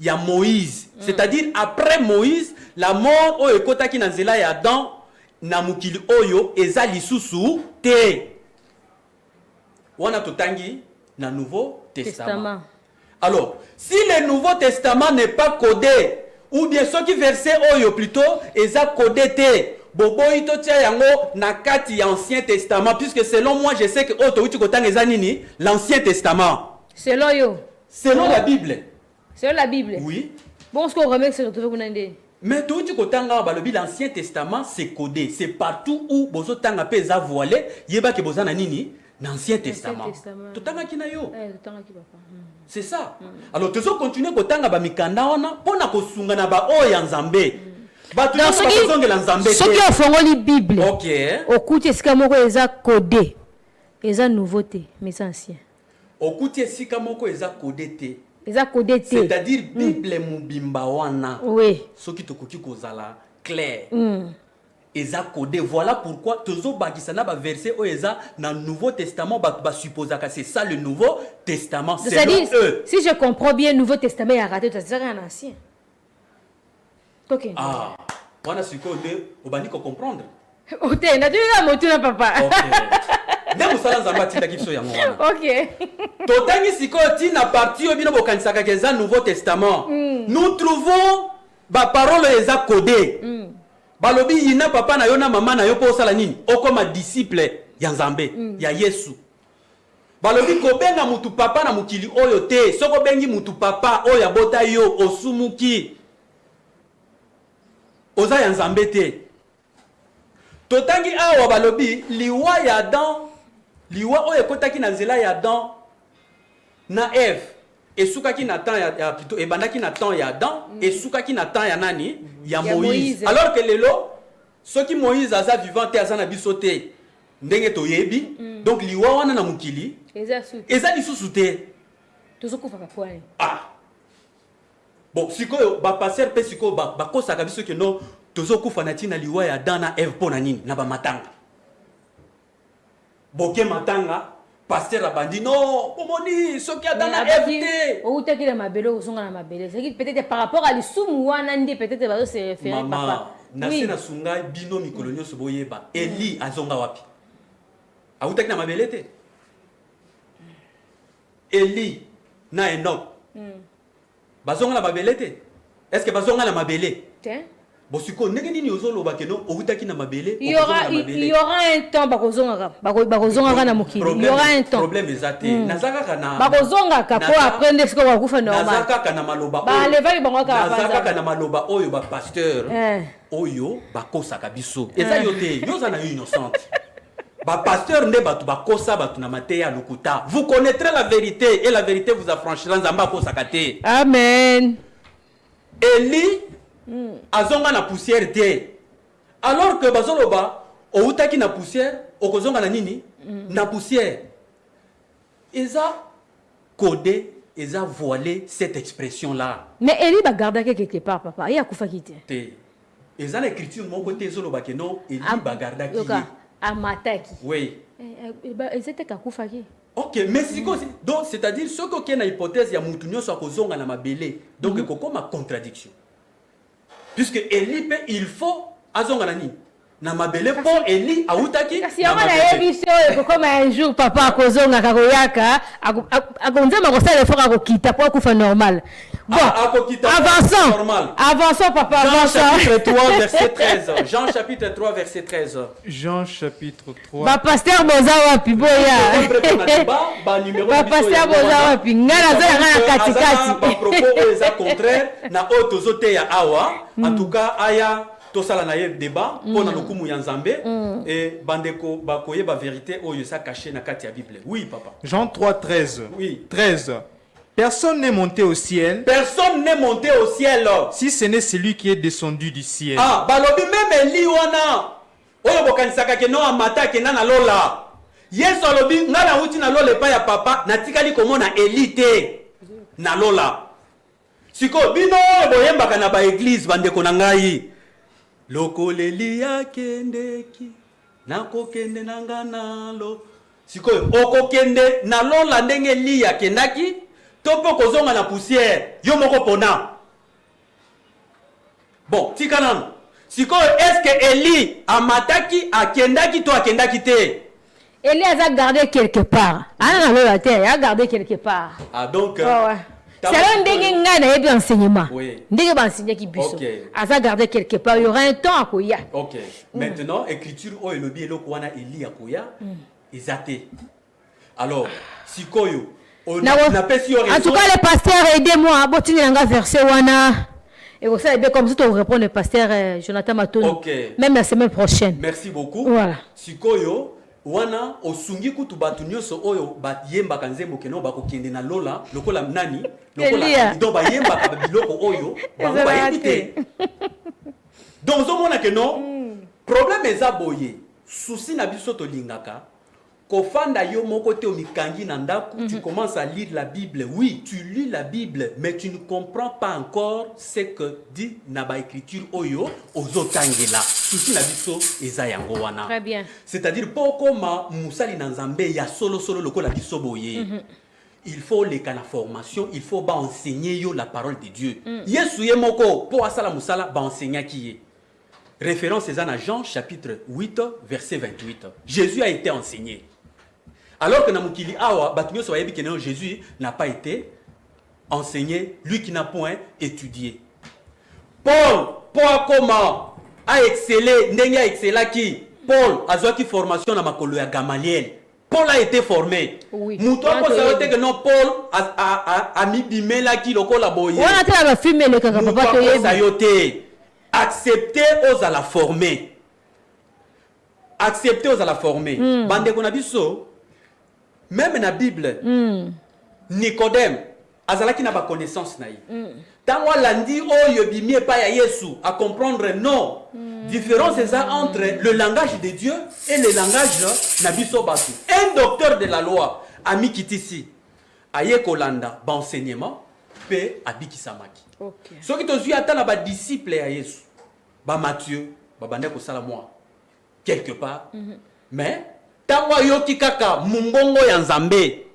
Ya Moïse. C'est-à-dire, après Moïse, la mort o ekotaki na nzela ya Adam, na mukili oyo, eza lisusu te. Wana totangi na Nouveau Testament. Alors, si le Nouveau Testament n'est pas codé, ou bien ce qui verset oyo plutôt, eza codé te, bobo ito tia yango na kati ya Ancien Testament, puisque selon moi, je sais que oto uti kotang eza nini, l'Ancien Testament. Selon yo. Selon la Bible. Selon la Bible. Oui. Bon, ce qu'on remet, c'est retrouvé pour n'aider. Mais tout uti kotanga balobi l'Ancien Testament c'est codé, c'est partout où bozo tanga pe eza voilé, yeba ke boza na nini, l'Ancien Testament. Totanga kina yo. Totanga ki papa. C'est ça. Alors, tu vas continuer à tanga ba mikanda wana pona kosunga na ba oya nzambe. Ba tu vas kosunga la nzambe. Ce qui a fongoli Bible. OK. Okuti esika moko eza codé. Eza nouveauté, mais c'est ancien. Okuti esika moko eza codé te. Eza codé te. C'est-à-dire Bible mubimba wana. Oui. Ce qui te koki kozala clair. Eza codé. Voilà pourquoi tozo bakisana ba verset o eza dans Nouveau Testament ba supposa que c'est ça le Nouveau Testament. C'est-à-dire si je comprends bien Nouveau Testament a raté c'est un ancien. OK. Ah, wana siko de obani ko comprendre. OK, na tu na motu na papa. OK. Nde musala nzamba tinda kiso yango wana. OK. Totangi siko tina parti obino bokanisaka ke eza Nouveau Testament. Nous trouvons ba parole eza codé. Balobi yina papa na yo na mama na yo po sala nini okoma disciple ya Nzambe ya Yesu. Balobi kobenga mutu papa na mukili oyo te soko bengi mutu papa oyo abota yo osumuki oza ya Nzambe te. Totangi awa balobi liwa ya Adam liwa oyo ekotaki na nzela ya Adam na Ève esukaki na temps ya plutôt ebandaki na temps ya Adam esukaki na temps ya nani ya Moïse. Alors que lelo soki Moïse aza vivant te aza na biso te ndenge toyebi donc liwa wana na mukili eza lisusu te tozokufa kapwani. Ah bon sikoyo ba passer pe sikoyo ba kosaka biso ke no tozokufa na tina liwa ya Adam na Ève pona nini na ba matanga boke matanga pasteur abandi non pomoni soki Adam na Ève te ou te kila mabele ozonga na mabele c'est peut-être par rapport à l'isumu wana ndi peut-être bazo se référer papa. Nasi na sunga bino mikolo nyonso boyeba Eli azonga wapi awutaki na mabele te Eli na Enoch bazonga na mabele te est-ce que bazonga na mabele te bosiko ndenge nini ozoloba ke no owutaki na mabele il y aura un temps bakozonga na mokili il y aura un temps problème ezate nazaka kana bakozonga ka po après ndeko bakufa normal nazaka kana maloba ba leva bango ka nazaka kana maloba oyo ba pasteur oyo bakosaka biso eza yo te yo za na innocente ba pasteur nde batu bakosa batu na mateya lokuta vous connaîtrez la vérité et la vérité vous affranchira nzamba kosaka te. Amen. Eli azonga na poussière te alors que bazoloba outaki na poussière okozonga na nini na poussière eza codé eza voilé cette expression là mais Eli ba gardaki quelque part papa il a kufaki te eza na écriture mon côté zoloba ke non Eli ba gardaki amataki oui c'était kakufaki. OK mais donc c'est-à-dire ce que na hypothèse ya mutu nyonso akozonga na mabele donc ekokoma contradiction. Puisque Eli pe il faut azonga nani na mabele po Eli autaki kasi yanga na yebiso eko comme un jour papa akozonga kakoyaka akonza makosala effort akokita po akufa normal Bon, normal. Avançons, papa, Jean avançons. chapitre 3, verset 13. Jean chapitre 3, verset 13. Jean chapitre 3. Ba pasteur boza wapi boya. Ba pasteur boza wapi. Ngana za ngana katikati. Ba propos eza contraire na o tozote ya awa. En tout cas, aya tosala na ye débat pona lokumu ya Nzambe et bandeko bakoye ba vérité oyo sa caché na kati ya Bible. Oui, papa. Jean 3, 13. Oui. 13. Personne n'est monté au ciel. Personne n'est monté au ciel. Si ce n'est celui qui est descendu du ciel. Ah, balobi même Eli wana. Oyo bokanisaka ke no amata ke na lola. Yesu alobi ngala uti na lola pa ya papa natikali komona Eli te na lola. Siko bino boyembaka na ba église bandeko na ngai. Lokoleli ya kendeki nakokende nanga nalo. Siko okokende na lola ndenge Eli ya kendaki. Topo kozonga na poussière, yo moko pona. Bon, tikanan. Siko est-ce que Eli amataki akendaki to akendaki te? Eli a gardé quelque part. Ah non, la terre, il a gardé quelque part. Ah donc ouais. C'est un ndenge ngana et enseignement. Oui. Ndenge ba enseigner qui biso. A gardé quelque part, il y aura un temps à koya. OK. Maintenant, écriture o elobi eloko wana Eli akoya ezate. Alors, sikoyo en tout cas, les pasteurs, aidez-moi. Botinanga verset wana. Et vous savez bien comme ça, on répond le pasteur Jonathan Matondo. OK. Même la semaine prochaine. Merci beaucoup. Voilà. Sikoyo wana osungi kutu batu nyonso oyo bayemba kanzembo keno bakokende na lola lokola nani lokola do bayemba ka biloko oyo bango bayebite. Donc zomona keno problème eza boye. Souci na biso to lingaka. Kofanda yo moko te omikangi na ndaku, tu commences à lire la Bible. Oui, tu lis la Bible, mais tu ne comprends pas encore ce que dit na ba écriture oyo ozotangela. Souci na biso eza yango wana. Très bien. C'est-à-dire poko ma musali na Nzambe ya solo lokola biso boye. Il faut les kana formation, il faut ba enseigner yo la parole de Dieu. Yesu ye moko po asala musala ba enseigner qui est. Référence est à Jean chapitre 8 verset 28. Jésus a été enseigné. Alors que Namukili Awa, Jésus n'a pas été enseigné, lui qui n'a point étudié. Paul, comment a excellé, n'a excellé qui? Paul a eu formation dans ma ya Gamaliel. Paul a été formé. Oui. Moutoua pour savoir que non, Paul a mis bimela qui le collaboye. On a été à filmer le papa. Accepter aux à la former. Accepter aux à la former. Bande qu'on a dit ça. Même dans la Bible, Nicodème, azalaki na ba connaissance na yi. Tant on l'a dit, oh yobimie pas ya Yesu à comprendre non. Différence c'est ça entre le langage de Dieu et le langage na biso batu. Un docteur de la loi, ami kitisi, aye kolanda ba enseignement pe abikisamaki. OK. Ce qui te suit attend na ba disciple ya Yesu. Ba Matthieu, ba bande ko sala moi quelque part. Mais tango yoki kaka mumbongo ya Nzambe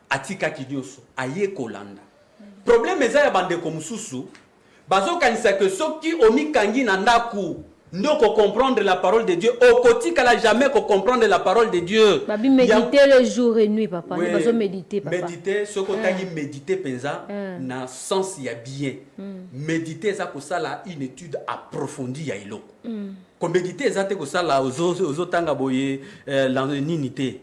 atika kidioso aye kolanda. Problème eza ya bande ko mususu bazo kanisa que soki omikangi na ndaku ndoko comprendre la parole de Dieu au kotika la jamais ko comprendre la parole de Dieu. Babi méditer le jour et nuit papa, oui, bazo méditer papa. Méditer soko tangi méditer penza na sens ya bien. Méditer ça ko sala une étude approfondie ya iloko. Ko méditer ça te ko sala ozo tanga boye l'unité.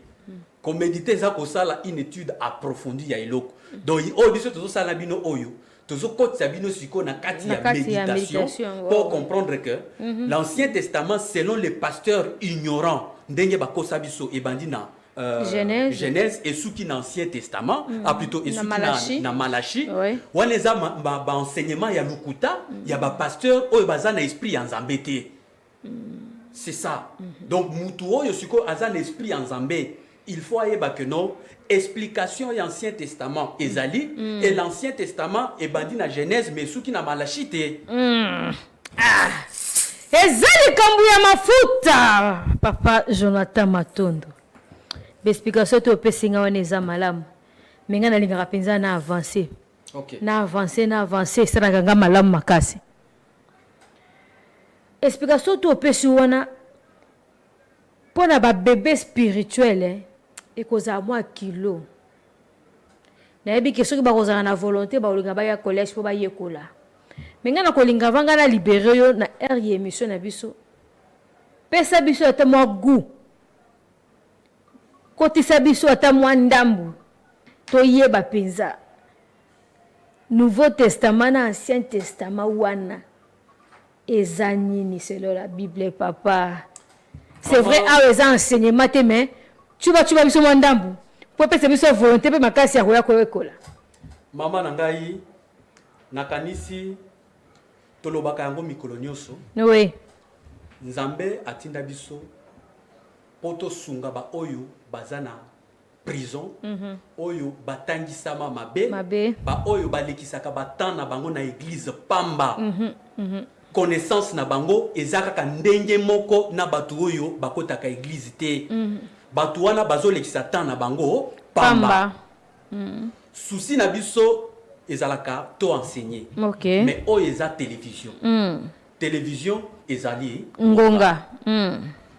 Ko méditer ça ko sala une étude approfondie ya iloko. Donc o biso tozo sala bino oyo tozo kotsa bino siko na kati ya méditation pour comprendre que l'Ancien Testament selon les pasteurs ignorants ndenge bakosa biso e bandina Genèse et souki na Ancien Testament plutôt et souki na Malachi waneza ba enseignement ya lukuta ya ba pasteur oyo bazana esprit ya Nzambe te. C'est ça. Donc mutu oyo siko azana esprit ya Nzambe. Il faut aller que non explication de l'Ancien Testament ezali et l'Ancien Testament est bandi na Genèse mais sous qui na Malachi te. Ezali kambuya mafuta papa Jonathan Matondo. L'explication to pesinga waneza malamu. Menga na linga penza na avancer. OK. Na avancer ça nganga malamu makasi. Explication to pesi wana pona ba bébé spirituel et cause à moi kilo nayebi ke soki bakozala na volonté baolinga baya collège mpo bayekola me nga na kolinga vanga na libere yo na aire ya émission na biso pesa biso ata mwa goût kotisa biso ata mwa ndambu toyeba mpenza Nouveau Testament na Ancien Testament wana eza nini selon la Bible papa. C'est vrai awa eza enseignement te mais tu vas biso mwa ndambu po pesa biso volonté pe makasi ya koya koyekola. Mama na ngai nakanisi tolobaka yango mikolo nyonso. Oui. Nzambe atinda biso poto sunga ba oyo bazana prison oyo batangisama mabe ba oyo balekisaka batana bango na église pamba connaissance na bango ezaka ka ndenge moko na batu oyo bakotaka église te batu wana bazolekisa tana bango pamba. Souci na biso ezalaka to enseigner mais oyo eza télévision télévision ezali ngonga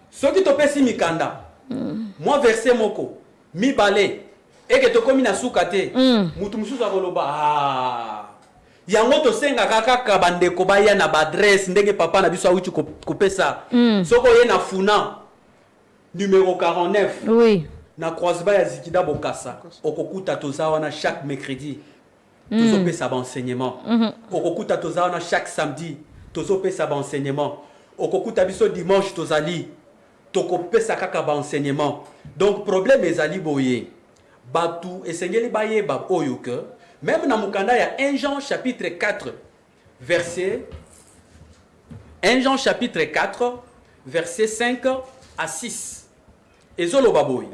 soki topesi mikanda moi verset moko mibale eke tokomi na suka te mutu mususu akoloba yango tosengaka kaka bandeko baya na baadresse ndenge papa na biso awuti kopesa soko ye na funa numéro 49 oui na croiseba ya Zikida Bokassa okokuta toza wana chaque mercredi tozopesa ba enseignement okokuta toza wana chaque samedi tozopesa ba enseignement okokuta biso dimanche tozali tokopesa kaka ba enseignement. Donc problème ezali boye batu esengeli baye ba oyo que même na mukanda ya 1 Jean chapitre 4 verset 1 Jean chapitre 4 verset 5 à 6 ezolo baboy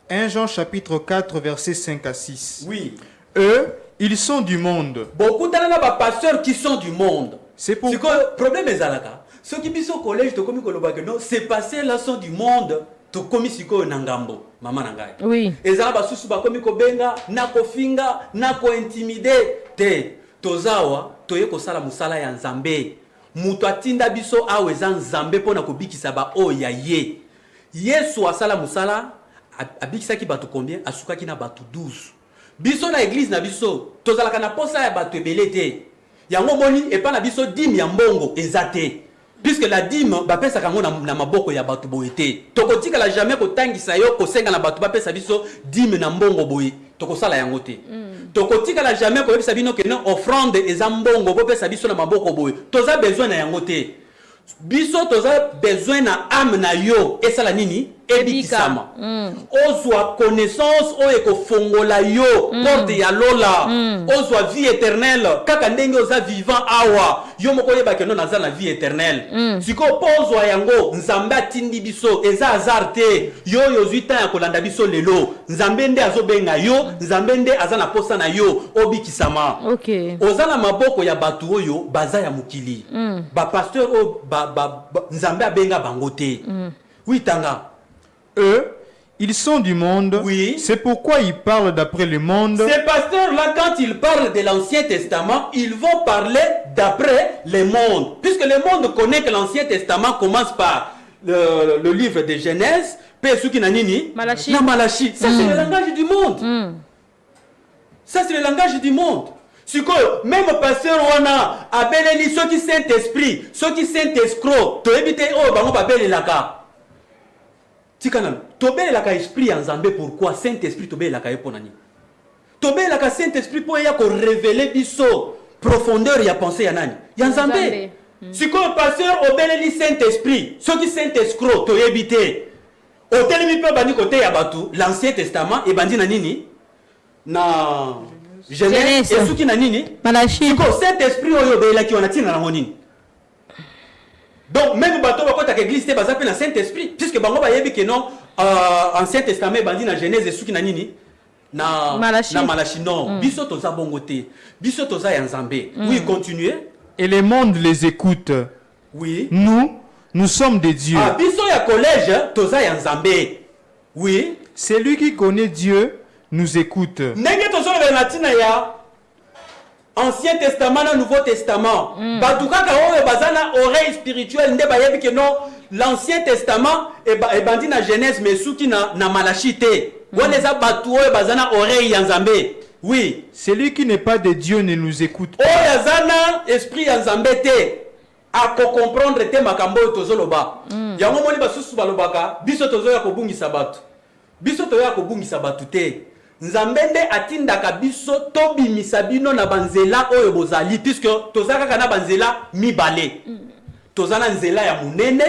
1 Jean chapitre 4 verset 5 à 6. Oui, Eux, ils sont du monde. beaucoup d'ana ba pasteurs qui sont du monde. C'est pour que problème ezalaka ceux qui biso au collège to komi koloba que non c'est passé là sont du monde to komi siko na ngambo mama na ngai oui ezala basusu ba komi ko benga na kofinga na ko intimider te tozawa toye ko sala musala ya nzambe mutu atinda biso awe za nzambe pona ko bikisa ba oya ye Yesu asala musala abikisaki batu combien asukaki na batu 12 biso na église na biso tozalaka na posa ya batu ebele te yango moni epa na biso dîme ya mbongo ezate puisque la dîme bapesa kango na maboko ya batu boye te tokotika la jamais kotangisa yo kosenga na batu bapesa biso dîme na mbongo boye tokosala yango te tokotika la jamais koyebisa bino ke non offrande eza mbongo bopesa biso na maboko boye toza besoin na yango te biso toza besoin na âme na yo esala nini ebikisama ozwa connaissance oyo ekofongola yo porte ya lola ozwa vie éternelle kaka ndenge oza vivant awa yo moko yeba ke no naza na vie éternelle siko pozwa yango nzambe atindi biso eza hasard te yo yozwi temps ya kolanda biso lelo nzambe nde azobenga yo nzambe nde aza na posa na yo obikisama oza na maboko ya batu oyo baza ya mokili bapasteur oyo nzambe abenga bango te oui tanga. Eux, ils sont du monde. Oui. C'est pourquoi ils parlent d'après le monde. Ces pasteurs-là, quand ils parlent de l'Ancien Testament, ils vont parler d'après le monde. Puisque le monde connaît que l'Ancien Testament commence par le livre de Genèse, Malachie. Malachie. Ça, c'est le langage du monde. Ça, c'est le langage du monde. Même pasteur wana abeleli ceux qui Saint-Esprit, ceux qui Saint-Escroc, to éviter oh bango babeli laka. Tikana, tobele laka esprit en Zambé pourquoi Saint-Esprit tobele laka eponani. Tobele laka Saint-Esprit pour ya ko révéler biso profondeur ya pensée ya nani. Ya Zambé. Siko pasteur obeleli Saint-Esprit, ceux qui Saint-Escroc to éviter. Otelemi pe bani côté ya batu, l'Ancien Testament et bandi na nini? Na Genèse et suki na nini? Malachie. Siko Saint-Esprit oyo obele ki wana tina na nini? Donc même bateau va côté l'église te baza pe na Saint-Esprit puisque bango ba yebi que non Ancien Testament bandi na Genèse et suki na nini? Na Malachie non. Biso toza bongo te. Biso toza ya Nzambe. Oui, continuez. Et le monde les écoute. Oui. Nous sommes des dieux. Ah, biso ya collège toza ya Nzambe. Oui. Celui qui connaît Dieu nous écoute. Ndenge tozo le latina ya Ancien Testament na Nouveau Testament. Batukaka oyo bazana oreille spirituelle nde bayebi que non l'Ancien Testament et bandi na Genèse mais suki na Malachie te. Wana eza batu oyo bazana oreille ya Nzambe. Oui. Celui qui n'est pas de Dieu ne nous écoute pas. Oh yazana esprit ya Nzambe te. Ako comprendre te makambo tozoloba. Yango moni basusu balobaka biso tozoya kobungisa batu. Biso toya kobungisa batu te. Nzambe nde atindaka biso tobimisa bino na banzela oyo bozali puisque tozaka kana banzela mibale. Tozana nzela ya munene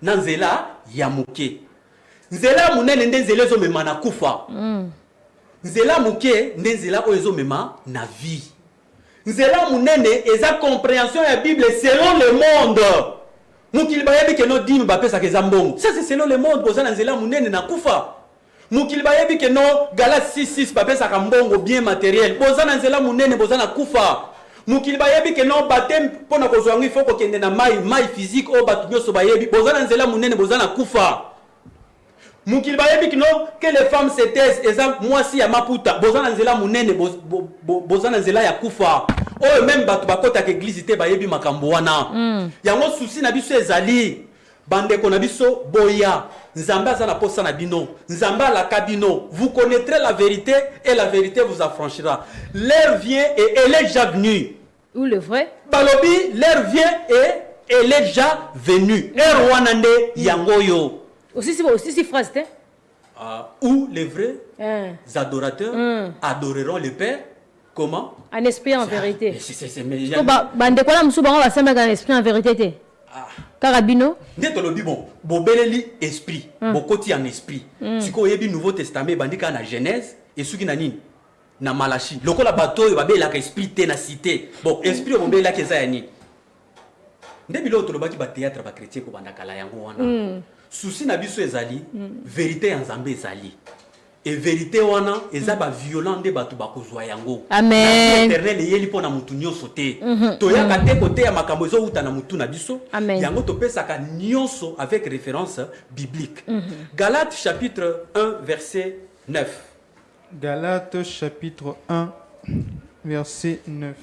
na nzela ya muke. Nzela ya munene nde nzela ezo mema na kufa. Nzela muke nde nzela oyo ezo mema na vie. Nzela munene eza compréhension ya Bible selon le monde. Mukili bayebi ke no dimi bapesa ke zambongo. Ça c'est selon le monde bozana nzela munene na kufa. Mukili bayebi ke no Galates 6:6 bapesa ka mbongo bien matériel. Bozana nzela munene bozana kufa. Mukili bayebi ke no baptême pona kozwangi il faut ko kende na mai physique o batu nyoso bayebi bozana nzela munene bozana kufa. Mukili bayebi ke no que les femmes se taisent eza mwasi ya maputa bozana nzela munene bozana nzela ya kufa. Oh même batu bakota ke église te bayebi makambo wana. Yango souci na biso ezali bandeko na biso boya. Nzambe azana posa na bino. Nzambe alaka bino. Vous connaîtrez la vérité et la vérité vous affranchira. L'heure vient et elle est déjà venue. Ou le vrai? Balobi, l'heure vient et elle est déjà venue. Heure wanande yangoyo. Aussi si phrase te? Où les vrais adorateurs adoreront le Père. Comment? En esprit en vérité. C'est bandeko na musu bango basamaka en esprit en vérité te. Karabino. Nde tolobi bon, bobeleli esprit, bokoti en esprit. Siko yebi Nouveau Testament bandika na Genèse et suki na nini? Na Malachi. Lokola bato babelaka esprit te na cité. Bon, esprit bobelaka eza ya nini? Nde bilo tolobaki ba théâtre ba chrétien ko bandaka la yango wana. Souci na biso ezali, vérité ya Nzambe ezali. Et vérité wana eza ba violent de batu bakozwa yango. Amen. Éternel yeli pona mutu nyonso te. Toyaka te kote ya makambo ezo uta na mutu na biso. Yango topesaka nyonso avec référence biblique. Galates chapitre 1 verset 9. Galates chapitre 1 verset 9.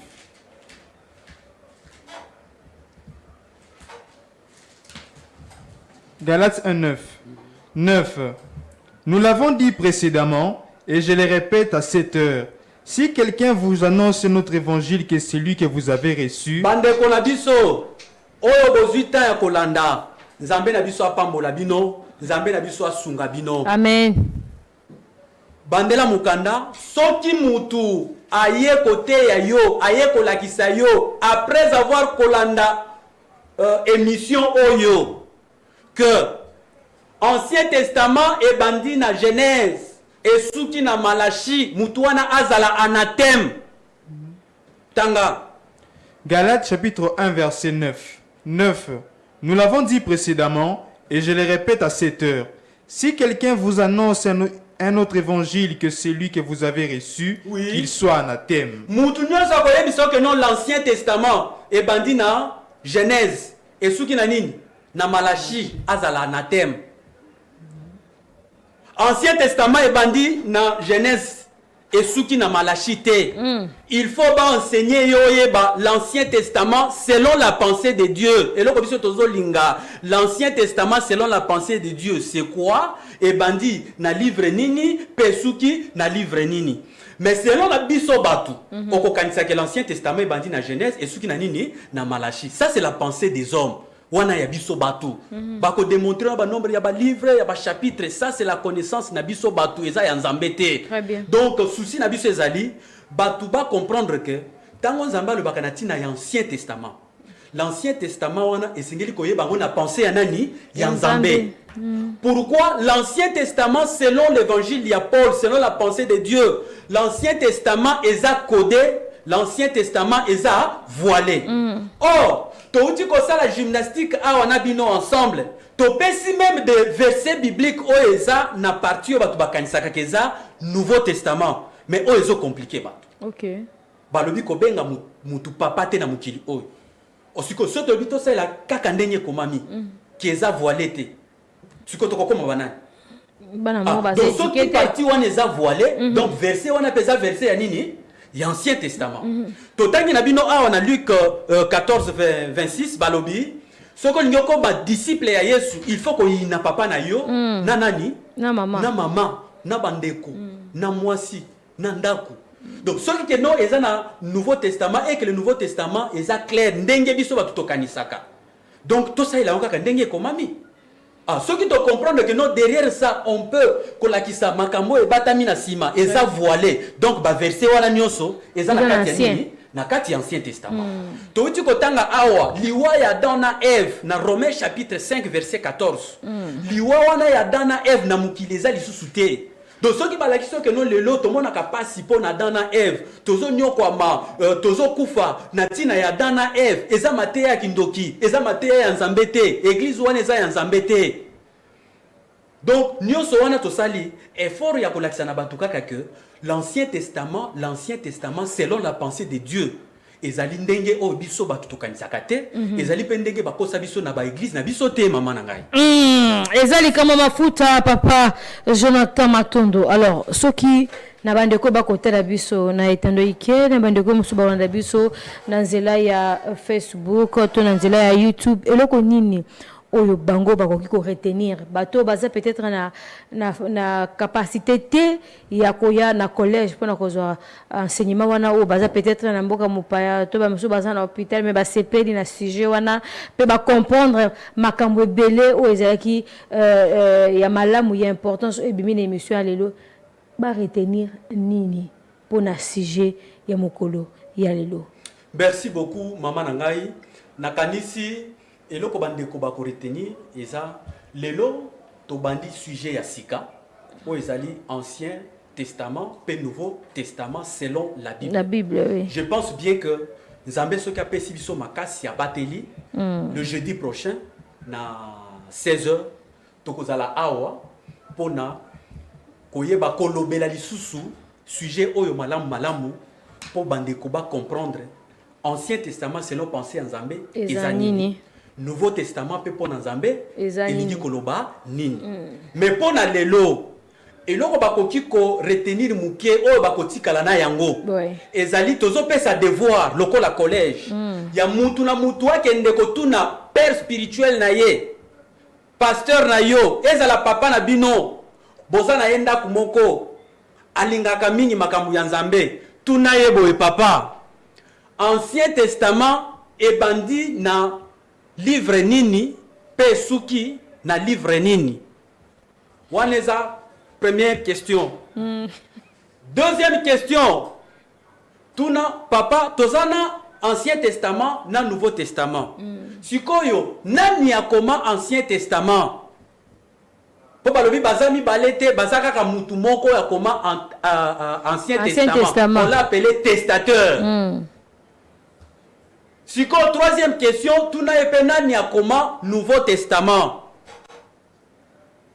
Galates 1 9. 9. Nous l'avons dit précédemment, et je le répète à cette heure. Si quelqu'un vous annonce notre évangile que c'est lui que vous avez reçu, bandeko na biso, oyo bozwita ya kolanda, Nzambe na biso apambola bino, Nzambe na biso asunga bino. Amen. Bandela mukanda, soki mutu aye kote ya yo, aye kolakisa yo, après avoir kolanda émission oyo, que Ancien Testament et bandi na Genèse et souki na Malachi mutuana azala anathème. Tanga. Galates chapitre 1 verset 9. 9. Nous l'avons dit précédemment et je le répète à cette heure. Si quelqu'un vous annonce un autre évangile que celui que vous avez reçu, qu'il soit anathème. Mutu nyonso koyebiso que non l'Ancien Testament et bandi na Genèse et souki na nini na Malachi azala anathème. Ancien Testament et bandi na Genèse et souki na Malachi te. Il faut enseigner l'Ancien Testament selon la pensée de Dieu. Et là biso tozo linga l'Ancien Testament selon la pensée de Dieu, c'est quoi? Et bandi na livre nini, pesuki na livre nini. Mais selon la biso batu, okokanisa que l'Ancien Testament et bandi na Genèse et souki na nini na Malachi. Ça c'est la pensée des hommes. Wana ya biso batu bako démontrer ba nombre ya ba livre ya ba chapitre, ça c'est la connaissance na biso batu eza ya Nzambe te. Donc souci na biso ezali batu ba comprendre que tango Nzambe le bakanati na Ancien Testament, l'Ancien Testament wana esengeli koyeba ngo na pensée ya nani ya Nzambe. Pourquoi l'Ancien Testament selon l'évangile ya Paul, selon la pensée de Dieu, l'Ancien Testament eza codé, l'Ancien Testament eza voilé. Or touti ko la gymnastique awana bino ensemble, topesi même des versets bibliques o eza na partie o batu bakanisaka keza Nouveau Testament, mais o ezo compliqué ba. OK. Balobi ko benga mutu papa te na mukili o. Osiko soto bito ça la kaka ndenye komami keza voilé te. Siko to kokoma banani. Bana mo ba donc soki partie wana eza voilé, donc verset wana pesa verset ya nini? L'Ancien Testament. Totangi na bino awa na Luc 14 26 balobi soko nyoko ba disciple ya Yesu, il faut ko yina papa na yo na nani na mama na bandeko na mwasi na ndaku Donc ceux qui non ils ont un Nouveau Testament et que le Nouveau Testament est clair ndenge biso ba tutokanisaka. Donc tout ça il a encore ndenge komami. Ah, ceux qui te comprennent que non, derrière ça, on peut, kolakisa makambo et batamina sima, et ça voilé. Donc, bah, verset wala nyonso, et ça na kati Ancien Testament. To uti kotanga awa, liwa ya dana Ève, na Romains chapitre 5, verset 14. Liwa wana ya dana Ève na mukileza lisusu te. Donc, ceux qui balaki que non, le lot, tout le monde n'a pas si po na dana Ève, tozo nyokwama, tozo kufa, na tina ya dana Ève, eza mateya ya kindoki, eza mateya ya nzambete, église wana eza ya nzambete. Donc, nyonso wana tosali, effort ya kolakisa na bantu kaka que l'Ancien Testament, selon la pensée de Dieu, ezali ndenge o biso batu tokanisaka te, ezali pe ndenge bakosa biso na ba église na biso te mama na ngai. Ezali kama mafuta papa Jonathan Matondo. Alors, soki na bandeko bakotela biso na etando ike na bandeko musu balanda biso na nzela ya Facebook to na nzela ya YouTube eloko nini oyo bango bakoki ko retenir bato baza peut-être na capacité te ya koya na collège pona kozwa enseignement wana o baza peut-être na mboka mopaya to ba musu baza na hôpital mais ba sepeli na sujet wana pe ba comprendre makambo ebele o ezalaki ya malamu ya importance ebimi na émission lelo ba retenir nini pona sujet ya mokolo ya lelo. Merci beaucoup maman nangai nakanisi eloko bandeko ba ko retenir eza lelo to bandi sujet ya sika o ezali Ancien Testament pe Nouveau Testament selon la Bible. La Bible, oui. Je pense bien que Nzambe soki apesi biso makasi ya bateli le jeudi prochain na 16h tokozala awa pona koyeba kolobela lisusu sujet oyo malamu po bandeko ba comprendre Ancien Testament selon pensée en Nzambe ezanini. Nouveau Testament pe pona Nzambe elingi koloba nini. Mais pona lelo eloko bakoki ko retenir muke oyo bakotikala na yango. Ezali tozo pesa devoir lokola collège. Ya mutu na mutu akende kotuna père spirituel na ye. Pasteur na yo, ezala papa na bino. Boza na yenda kumoko alingaka mingi makambu ya Nzambe. Tuna ye boye papa. Ancien Testament ebandi na livre nini pe suki na livre nini. Waneza première question. Deuxième question. Tuna papa tozana Ancien Testament na Nouveau Testament. Sikoyo nani akoma Ancien Testament? Po balobi bazami balete bazaka ka mutu moko ya koma Ancien Testament. On l'a appelé testateur. Siko troisième question, tuna epena ni akoma Nouveau Testament.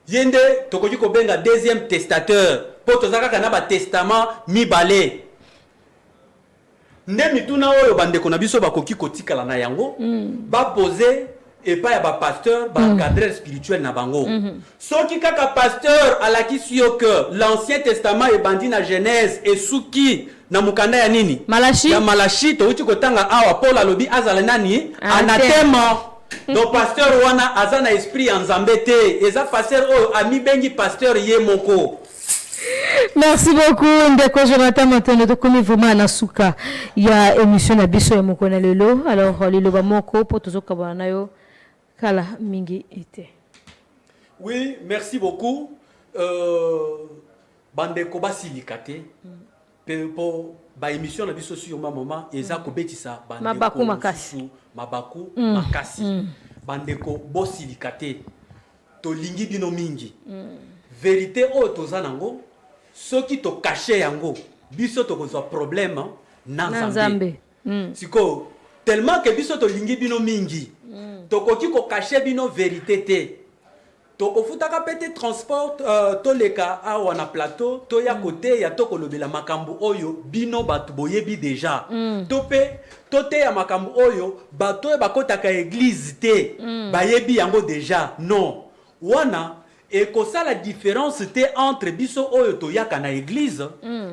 Yende tokoki ko benga deuxième testateur. Po tozaka kana ba testament mibale. Ndemi tuna oyo bandeko na biso bakoki kotikala na yango, ba poser epa ya ba pasteur, ba cadre spirituel na bango. Soki kaka pasteur alakisi yo que l'Ancien Testament ebandi na Genèse et suki na mukanda ya nini? Malachi. Ya Malachi to uti kotanga awa Paul alobi azala nani? Anathema. Donc pasteur wana azana esprit en Nzambe te. Eza pasteur oyo ami bengi pasteur ye moko. Merci beaucoup ndeko Jonathan Matondo to komi vraiment na suka ya émission na biso ya moko na lelo. Alors lelo ba moko po tozoka bana yo kala mingi ete. Oui, merci beaucoup. Bandeko basilikate. Po ba émission na biso sur ma maman eza ko betisa bandeko mabaku makasi mabaku makasi bandeko bosilikate to lingi bino mingi vérité o tozana ngo soki to cacher yango biso to kozwa problème na Nzambe siko tellement que biso to lingi bino mingi to koki ko cacher bino vérité te. Toko futaka pete transport toleka awa na plateau to ya côté ya toko lobela makambu oyo bino batu boyebi déjà tope tote ya makambu oyo bato bakotaka église te bayebi yango déjà non wana et que ça la différence te entre biso oyo to yaka na église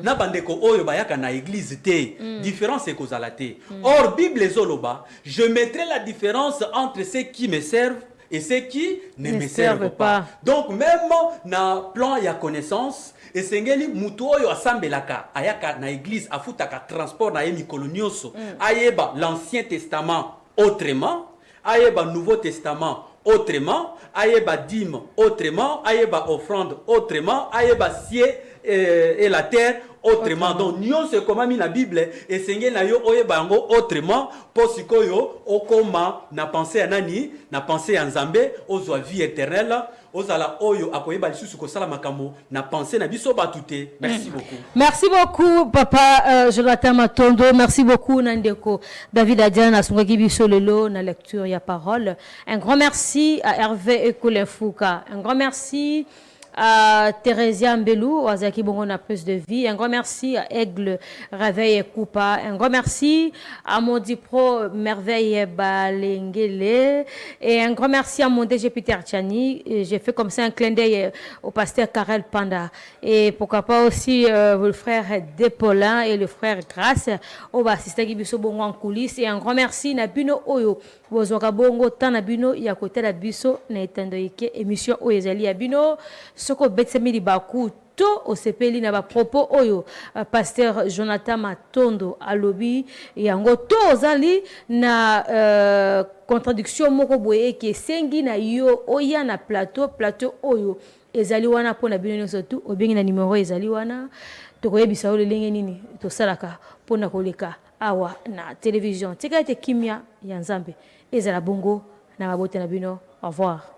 na bandeko oyo bayaka na église te différence ekozala te or Bible ezoloba je mettrai la différence entre ceux qui me servent et ceux qui ne me servent pas. Donc même na plan ya connaissance esengeli mutu oyo asambelaka ayaka na église afutaka transport na ye mikolo nyonso ayeba l'Ancien Testament autrement, ayeba Nouveau Testament autrement, ayeba dîme autrement, ayeba offrande autrement, ayeba ciel et la terre autrement. Donc nyonso comment mi la Bible esengeli na yo oyeba yango autrement pour sikoyo okoma na pensée ya nani na pensée ya Nzambe ozwa vie éternelle ozala oyo akoyeba lisusu kosala makambo na pensée na biso batute. Merci beaucoup. Merci beaucoup papa Jonathan Matondo, merci beaucoup Nandeko David Adiana Sungaki biso lelo na lecture ya parole. Un grand merci à Hervé Ekolenfouka. Un grand merci à Thérésia Mbelou, Wazaki Bongo na plus de vie. Un grand merci à Aigle Réveil et Coupa. Un grand merci à Modi Pro Merveille Balengele. Et un grand merci à mon DG Peter Tchani. J'ai fait comme ça un clin d'œil au pasteur Karel Panda. Et pourquoi pas aussi le frère Depolin et le frère Grace au assistant Gibiso Bongo en coulisses. Et un grand merci à Bino Oyo. Bozoka Bongo Tanabino, il y a côté la Biso, Naitando Ike, émission Oyezali Abino. Soko Betsemili Baku, to au CPLI na ba propos Oyo, pasteur Jonathan Matondo Alobi, et ango to ozali na contradiction moko boye ke sengi na yo oya na plateau Oyo. Ezali wana pona bino surtout, obengi na numéro ezali wana, to koyebisa ole lenge nini, to salaka pona koleka. Awa na télévision. Tika ete kimia ya Nzambe. Ezala bongo na mabote na bino. Au revoir.